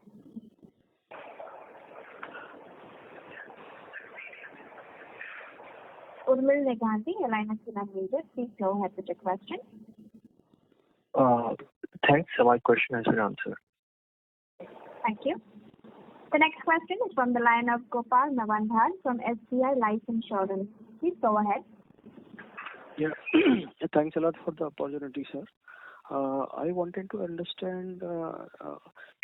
Urmil Negandhi, your line has been unmuted. Please go ahead with your question. Thanks. My question has been answered. Thank you. The next question is from the line of Gopal Navandhar from SBI Life Insurance. Please go ahead. Yeah. Thanks a lot for the opportunity, sir. I wanted to understand,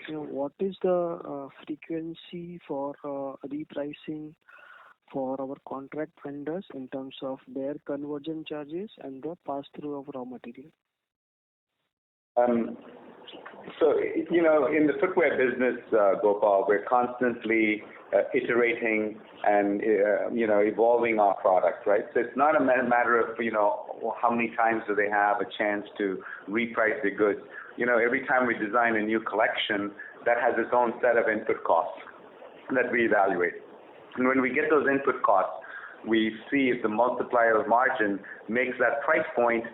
what is the frequency for repricing for our contract vendors in terms of their conversion charges and the pass-through of raw material? So, in the footwear business, Gopal, we're constantly iterating and, evolving our product, right? So it's not a matter of, how many times do they have a chance to reprice the goods. Every time we design a new collection, that has its own set of input costs that we evaluate. And when we get those input costs, we see if the multiplier of margin makes that price point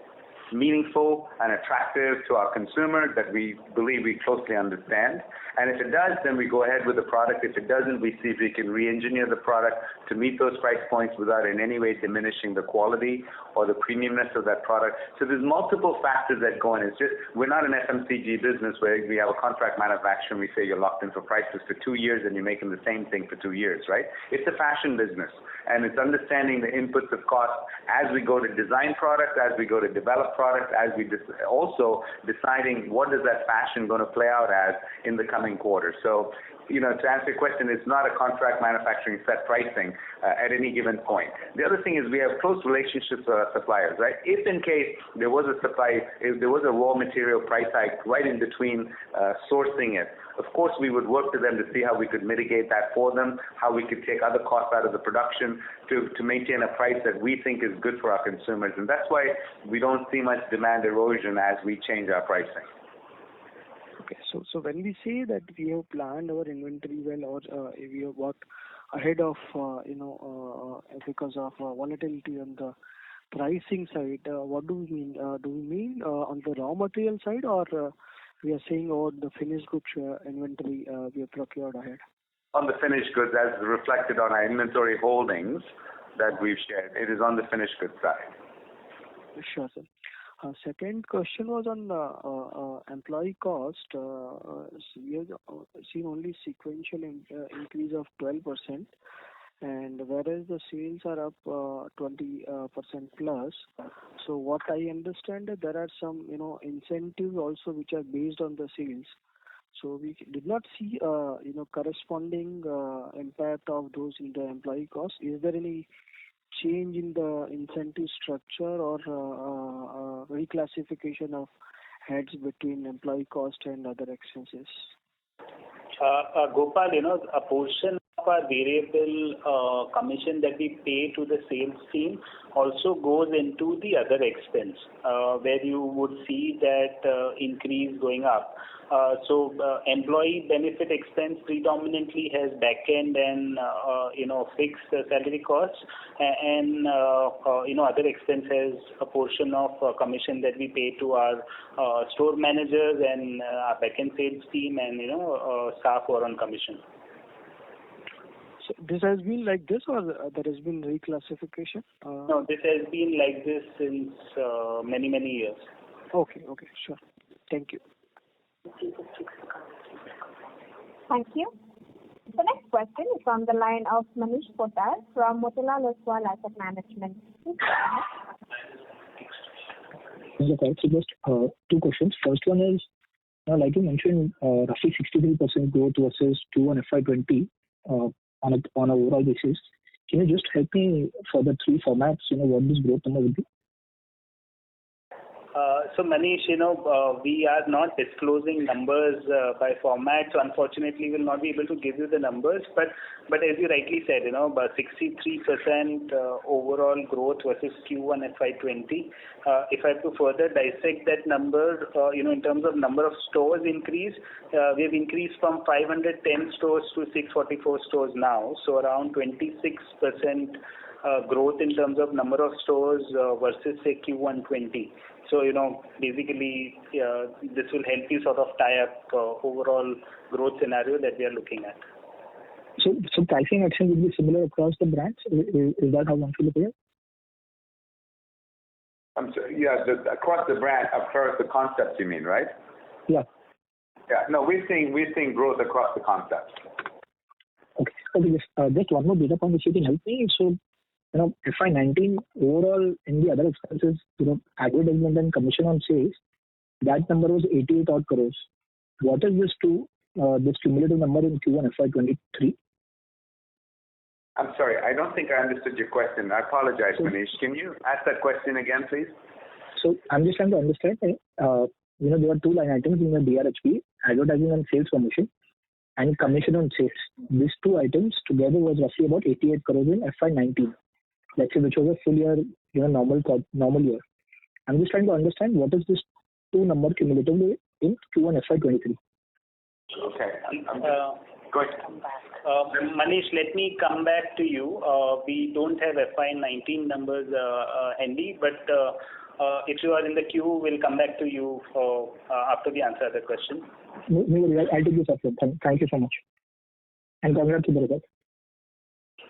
meaningful and attractive to our consumer that we believe we closely understand. And if it does, then we go ahead with the product. If it doesn't, we see if we can re-engineer the product to meet those price points without in any way diminishing the quality or the premiumness of that product. So there's multiple factors that go in. It's just, we're not an FMCG business where we have a contract manufacturer and we say you're locked in for prices for 2 years and you're making the same thing for 2 years, right? It's a fashion business, and it's understanding the inputs of cost as we go to design products, as we go to develop products, as we also deciding what is that fashion going to play out as in the coming quarter. So, to answer your question, it's not a contract manufacturing set pricing at any given point. The other thing is we have close relationships with our suppliers, right? If in case there was a raw material price hike right in between sourcing it, of course we would work with them to see how we could mitigate that for them, how we could take other costs out of the production to maintain a price that we think is good for our consumers. And that's why we don't see much demand erosion as we change our pricing. Okay, so when we say that we have planned our inventory well, or we have worked ahead of, because of volatility on the pricing side, what do we mean? Do we mean on the raw material side, or we are saying about the finished goods inventory we have procured ahead? On the finished goods, as reflected on our inventory holdings that we've shared, it is on the finished goods side. Sure, sir. Second question was on employee cost. We have seen only sequential increase of 12%, and whereas the sales are up 20% plus. So what I understand that there are some incentives also which are based on the sales. So we did not see corresponding impact of those in the employee cost. Is there any change in the incentive structure or reclassification of heads between employee cost and other expenses? Gopal, a portion of our variable commission that we pay to the sales team also goes into the other expense, where you would see that increase going up. So employee benefit expense predominantly has back-end and fixed salary costs, and other expense has a portion of commission that we pay to our store managers and our back-end sales team and staff who are on commission. So this has been like this, or there has been reclassification? No, this has been like this since many years. Okay, sure. Thank you. Thank you. The next question is from the line of Manish Poddar from Motilal Oswal Asset Management. Okay, so just two questions. First one is, like you mentioned, roughly 63% growth versus Q1FY20 on an overall basis. Can you just help me for the three formats, what this growth number would be? So Manish, we are not disclosing numbers by format, so unfortunately we will not be able to give you the numbers. But as you rightly said, about 63% overall growth versus Q1FY20. If I have to further dissect that number, in terms of number of stores increase, we have increased from 510 stores to 644 stores now. So around 26% growth in terms of number of stores versus say Q120. So basically this will help you sort of tie up overall growth scenario that we are looking at. So pricing action will be similar across the brands. Is that how one should look at it? I'm sorry. Yeah, across the brand, across the concepts, you mean, right? Yeah. Yeah. No, we're seeing growth across the concepts. Okay. Just one more data point which you can help me. So, FY19 overall in the other expenses, advertisement and commission on sales, that number was 88 odd crores. What is this cumulative number in Q1 FY23? I'm sorry, I don't think I understood your question. I apologize, Manish. Can you ask that question again, please? So I'm just trying to understand. There are two line items in the DRHP: advertising and sales commission, and commission on sales. These two items together was roughly about 88 crores in FY19. Let's say which was a full year, normal year. I'm just trying to understand what is this two number cumulatively in Q1 FY23. Okay. Go ahead. Manish, let me come back to you. We don't have FY19 numbers handy, but if you are in the queue, we'll come back to you after we answer the question. No, I'll take this up. Thank you so much. And congrats to the result.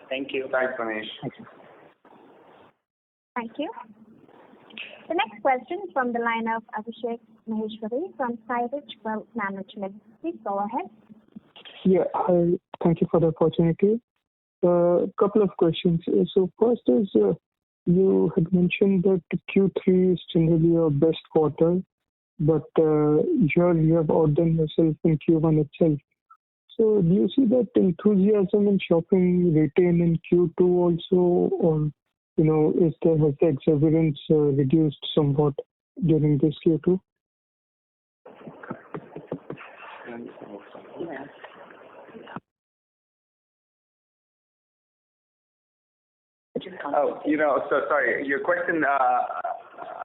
Thank you. Thanks, Manish. Thank you. Thank you. The next question is from the line of Abhishek Maheshwari from Skyridge Wealth Management. Please go ahead. Yeah, thank you for the opportunity. Couple of questions. So first is, you had mentioned that Q3 is generally your best quarter, but here you have outdone yourself in Q1 itself. So do you see that enthusiasm in shopping retain in Q2 also, or has the exuberance reduced somewhat during this Q2? So sorry, your question,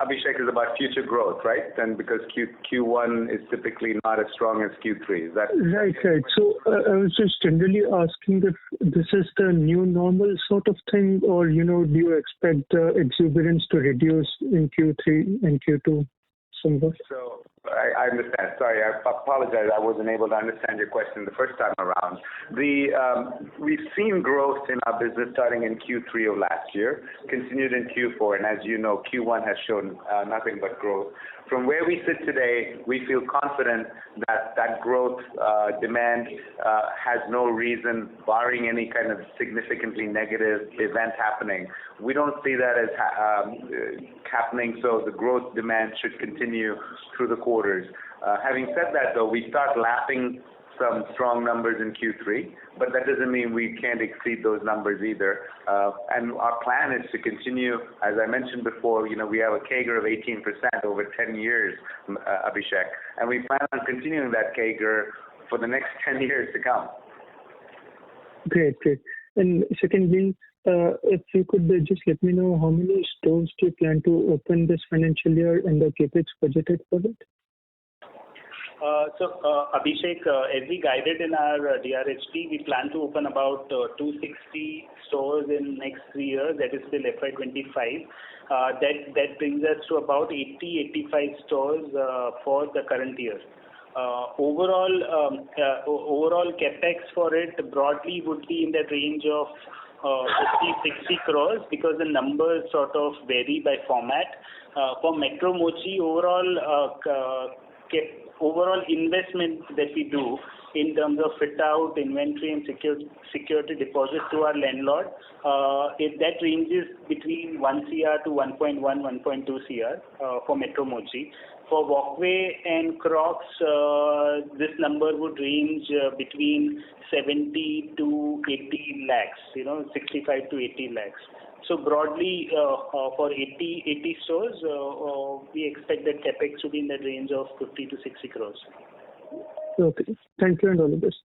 Abhishek, is about future growth, right? And because Q1 is typically not as strong as Q3, is that right? So I was just generally asking if this is the new normal sort of thing, or do you expect the exuberance to reduce in Q3 and Q2? somewhat. So I understand. Sorry, I apologize. I wasn't able to understand your question the first time around. We've seen growth in our business starting in Q3 of last year, continued in Q4, and as you know, Q1 has shown nothing but growth. From where we sit today, we feel confident that that growth demand has no reason, barring any kind of significantly negative event happening. We don't see that as happening, so the growth demand should continue through the quarters. Having said that, though, we start lapping some strong numbers in Q3, but that doesn't mean we can't exceed those numbers either. And our plan is to continue, as I mentioned before, we have a CAGR of 18% over 10 years, Abhishek, and we plan on continuing that CAGR for the next 10 years to come. Great. And secondly, if you could just let me know how many stores do you plan to open this financial year and the capex budgeted for it? Abhishek, as we guided in our DRHP, we plan to open about 260 stores in next 3 years. That is till FY25. That brings us to about 80-85 stores for the current year. Overall capex for it broadly would be in that range of 50-60 crores because the numbers sort of vary by format. For Metro Mochi, overall investment that we do in terms of fit out, inventory and security deposit to our landlord, that ranges between 1 CR to 1.1, 1.2 CR for Metro Mochi. For Walkway and Crocs, this number would range between 70 to 80 lakhs, 65 to 80 lakhs. So broadly, for 80 stores, we expect that capex to be in that range of 50 to 60 crores. Okay. Thank you and all the best.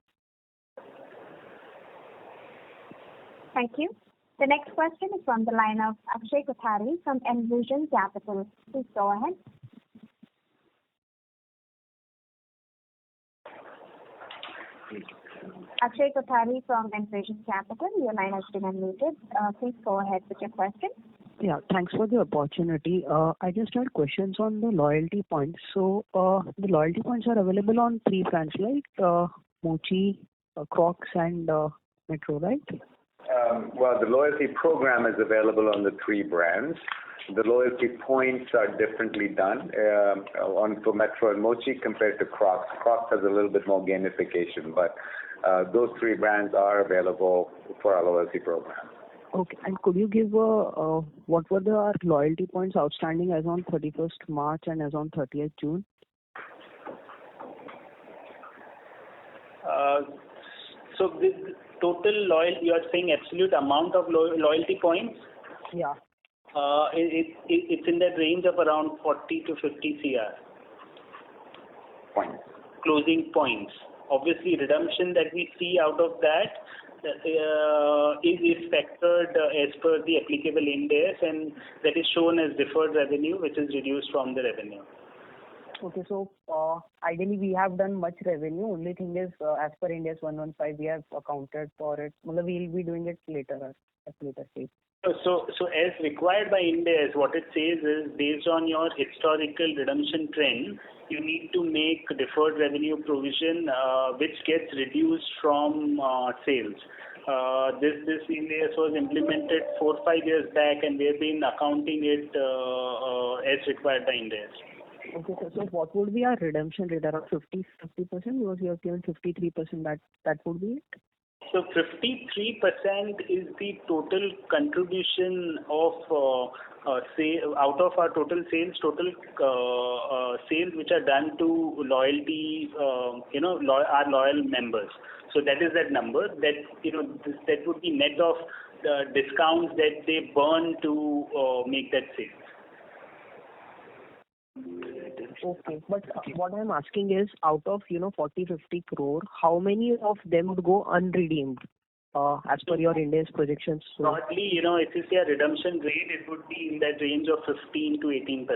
Thank you. The next question is from the line of Akshay Kothari from Envision Capital. Please go ahead. Akshay Kothari from Envision Capital, your line has been unmuted. Please go ahead with your question. Yeah, thanks for the opportunity. I just had questions on the loyalty points. So the loyalty points are available on 3 brands, like Mochi, Crocs and Metro, right? Well, the loyalty program is available on the 3 brands. The loyalty points are differently done for Metro and Mochi compared to Crocs. Crocs has a little bit more gamification, but those 3 brands are available for our loyalty program. Okay, and could you give what were our loyalty points outstanding as on 31st March and as on 30th June? So this total loyalty, you are saying absolute amount of loyalty points? Yeah. It's in that range of around 40 to 50 CR. Points. Closing points. Obviously, redemption that we see out of that is factored as per the applicable Ind AS, and that is shown as deferred revenue, which is reduced from the revenue. Okay, so ideally we have done much revenue. Only thing is, as per Ind AS 115, we have accounted for it. We'll be doing it later at later stage. So as required by Ind AS, what it says is based on your historical redemption trend, you need to make deferred revenue provision which gets reduced from sales. This Ind AS was implemented 4-5 years back, and we have been accounting it as required by Ind AS. Okay, so what would be our redemption rate? Around 50%? Because you have given 53%, that would be it? So 53% is the total contribution of out of our total sales, sales which are done to loyalty, our loyal members. So that is that number. That would be net of the discounts that they burn to make that sale. Okay, but what I'm asking is, out of 40-50 crore, how many of them would go unredeemed as per your Ind AS projections? Broadly, if you say a redemption rate, it would be in that range of 15 to 18%.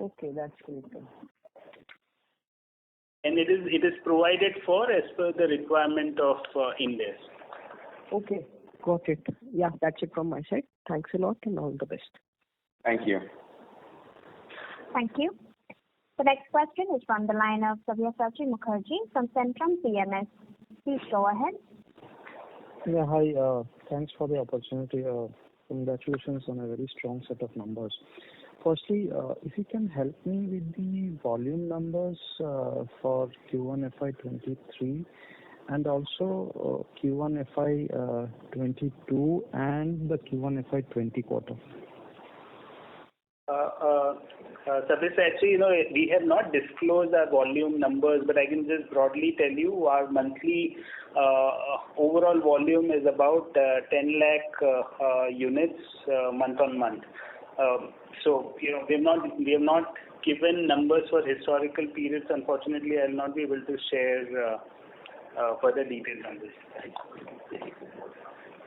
Okay, that's great. And it is provided for as per the requirement of Ind AS. Okay, got it. Yeah, that's it from my side. Thanks a lot and all the best. Thank you. Thank you. The next question is from the line of Sabyasachi Mukherjee from Centrum PMS. Please go ahead. Yeah, hi. Thanks for the opportunity. Congratulations on a very strong set of numbers. Firstly, if you can help me with the volume numbers for Q1FY23 and also Q1FY22 and the Q1FY20 quarter. Sabyasachi, we have not disclosed our volume numbers, but I can just broadly tell you our monthly overall volume is about 10 lakh units month on month. So, we have not given numbers for historical periods. Unfortunately, I will not be able to share further details on this.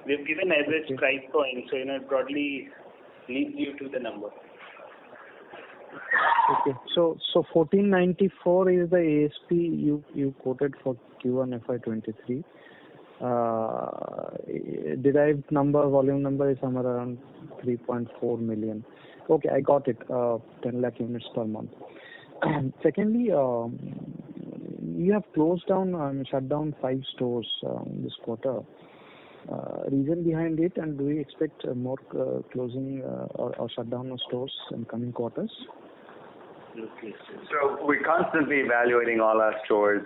We have given average price point, so it broadly leads you to the number. Okay. So 1494 is the ASP you quoted for Q1 FY23. Derived number, volume number is somewhere around 3.4 million. Okay, I got it. 10 lakh units per month. Secondly, you have closed down and shut down 5 stores this quarter. Reason behind it, and do we expect more closing or shutdown of stores in coming quarters? So we're constantly evaluating all our stores.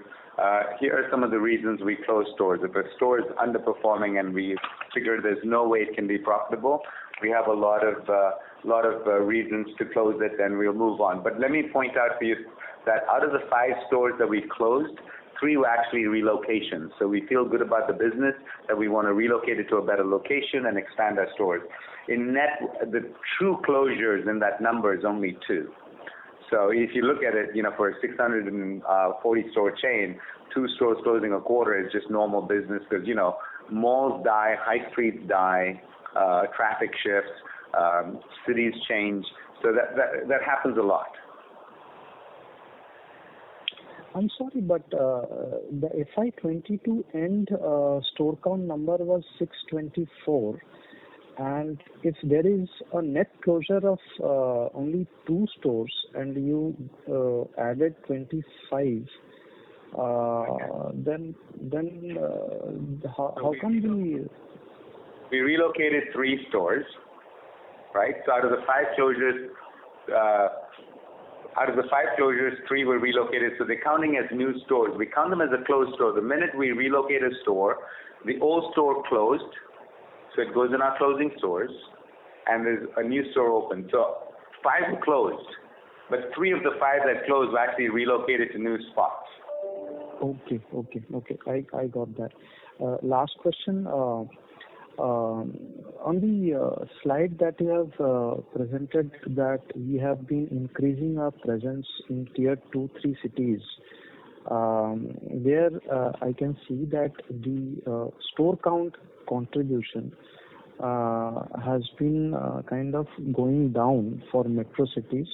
Here are some of the reasons we close stores. If a store is underperforming and we figure there's no way it can be profitable, we have a lot of reasons to close it, and we'll move on. But let me point out for you that out of the 5 stores that we closed, 3 were actually relocations. So we feel good about the business, that we want to relocate it to a better location and expand our stores. In net, the true closures in that number is only 2. So if you look at it, for a 640 store chain, 2 stores closing a quarter is just normal business because, malls die, high streets die, traffic shifts, cities change. So that happens a lot. I'm sorry, but the FY22 end store count number was 624. And if there is a net closure of only 2 stores and you added 25, then how come we relocated 3 stores, right? So out of the 5 closures, 3 were relocated. So they're counting as new stores. We count them as a closed store. The minute we relocate a store, the old store closed. So it goes in our closing stores, and there's a new store open. So 5 were closed, but 3 of the 5 that closed were actually relocated to new spots. Okay. I got that. Last question. On the slide that you have presented that we have been increasing our presence in tier 2-3 cities. There I can see that the store count contribution has been kind of going down for metro cities,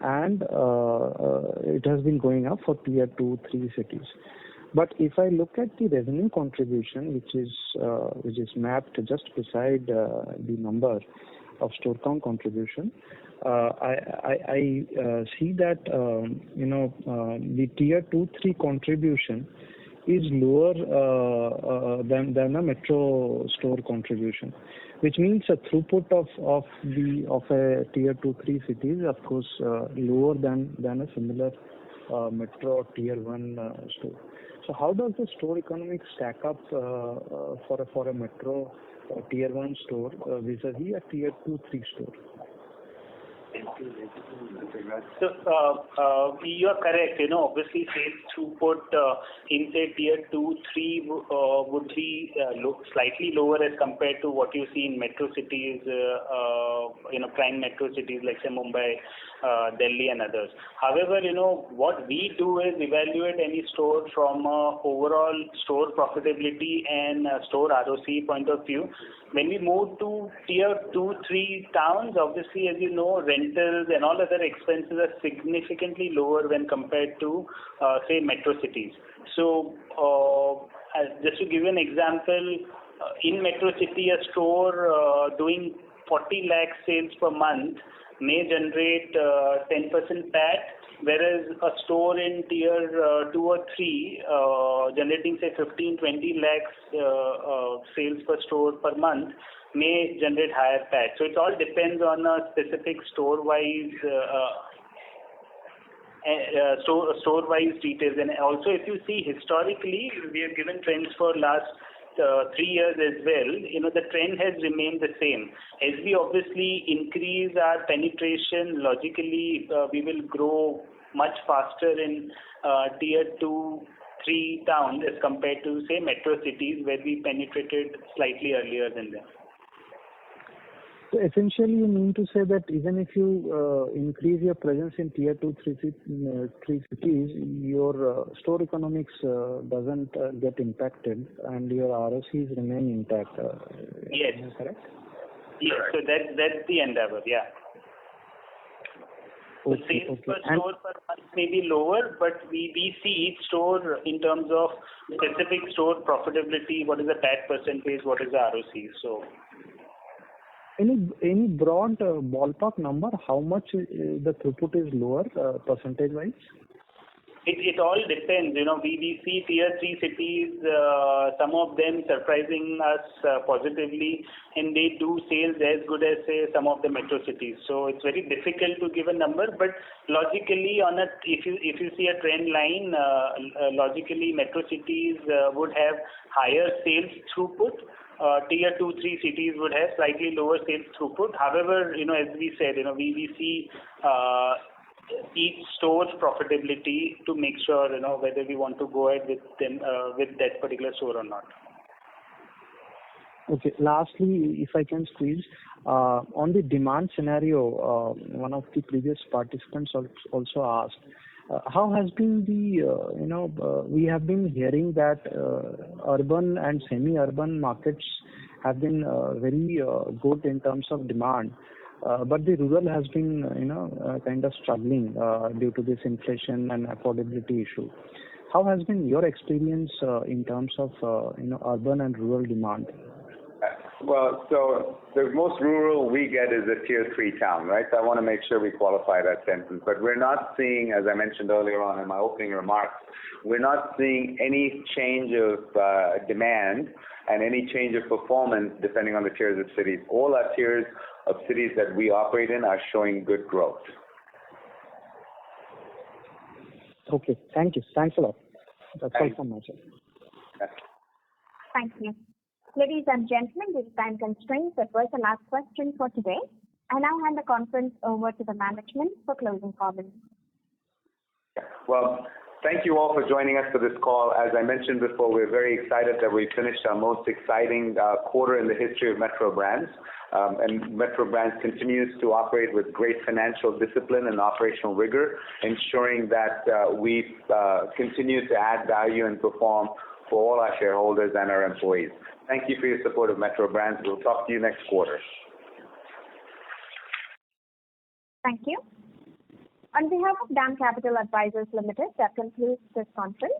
and it has been going up for tier 2-3 cities. But if I look at the revenue contribution, which is mapped just beside the number of store count contribution, I see that the tier 2-3 contribution is lower than a metro store contribution, which means a throughput of a tier 2-3 city is of course lower than a similar metro or tier 1 store. So how does the store economics stack up for a metro tier 1 store vis-a-vis a tier 2-3 store? So you are correct. Obviously sales throughput in say tier 2-3 would be slightly lower as compared to what you see in metro cities, prime metro cities like say Mumbai, Delhi and others. However, what we do is evaluate any store from overall store profitability and store ROC point of view. When we move to tier 2-3 towns, obviously, as you know, rentals and all other expenses are significantly lower when compared to, say, metro cities. So, just to give you an example, in metro city, a store doing 40 lakh sales per month may generate 10% PAT, whereas a store in tier 2 or 3 generating say 15-20 lakhs sales per store per month may generate higher PAT. So it all depends on a specific store-wise store-wise details. And also, if you see historically, we have given trends for last 3 years as well. The trend has remained the same. As we obviously increase our penetration, logically we will grow much faster in tier 2, 3 towns as compared to say metro cities where we penetrated slightly earlier than them. So essentially, you mean to say that even if you increase your presence in tier 2, 3 cities, your store economics doesn't get impacted and your ROCs remain intact. Yes. Is that correct? Yes. So that's the endeavor. Yeah. The sales per store per month may be lower, but we see each store in terms of specific store profitability, what is the PAT percentage, what is the ROC. So. Any broad ballpark number, how much the throughput is lower percentage-wise? It all depends. We see tier 3 cities, some of them surprising us positively, and they do sales as good as say some of the metro cities. So it's very difficult to give a number, but logically if you see a trend line, logically metro cities would have higher sales throughput. Tier 2, 3 cities would have slightly lower sales throughput. However, as we said, we see each store's profitability to make sure, whether we want to go ahead with them, with that particular store or not. Okay. Lastly, if I can squeeze, on the demand scenario, one of the previous participants also asked, how has been the, we have been hearing that urban and semi-urban markets have been very good in terms of demand, but the rural has been, kind of struggling due to this inflation and affordability issue. How has been your experience in terms of, urban and rural demand? Well, so the most rural we get is a tier 3 town, right? So I want to make sure we qualify that sentence. But we're not seeing, as I mentioned earlier on in my opening remarks, we're not seeing any change of demand and any change of performance depending on the tiers of cities. All our tiers of cities that we operate in are showing good growth. Okay. Thank you. Thanks a lot. That's all from my side. Thank you. Ladies and gentlemen, due to time constraints, that was the last question for today. I now hand the conference over to the management for closing comments. Well, thank you all for joining us for this call. As I mentioned before, we're very excited that we finished our most exciting quarter in the history of Metro Brands. And Metro Brands continues to operate with great financial discipline and operational rigor, ensuring that we continue to add value and perform for all our shareholders and our employees. Thank you for your support of Metro Brands. We'll talk to you next quarter. Thank you. On behalf of DAM Capital Advisors Limited, that concludes this conference.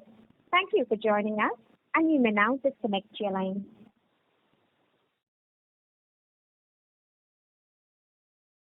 Thank you for joining us, and you may now disconnect your line.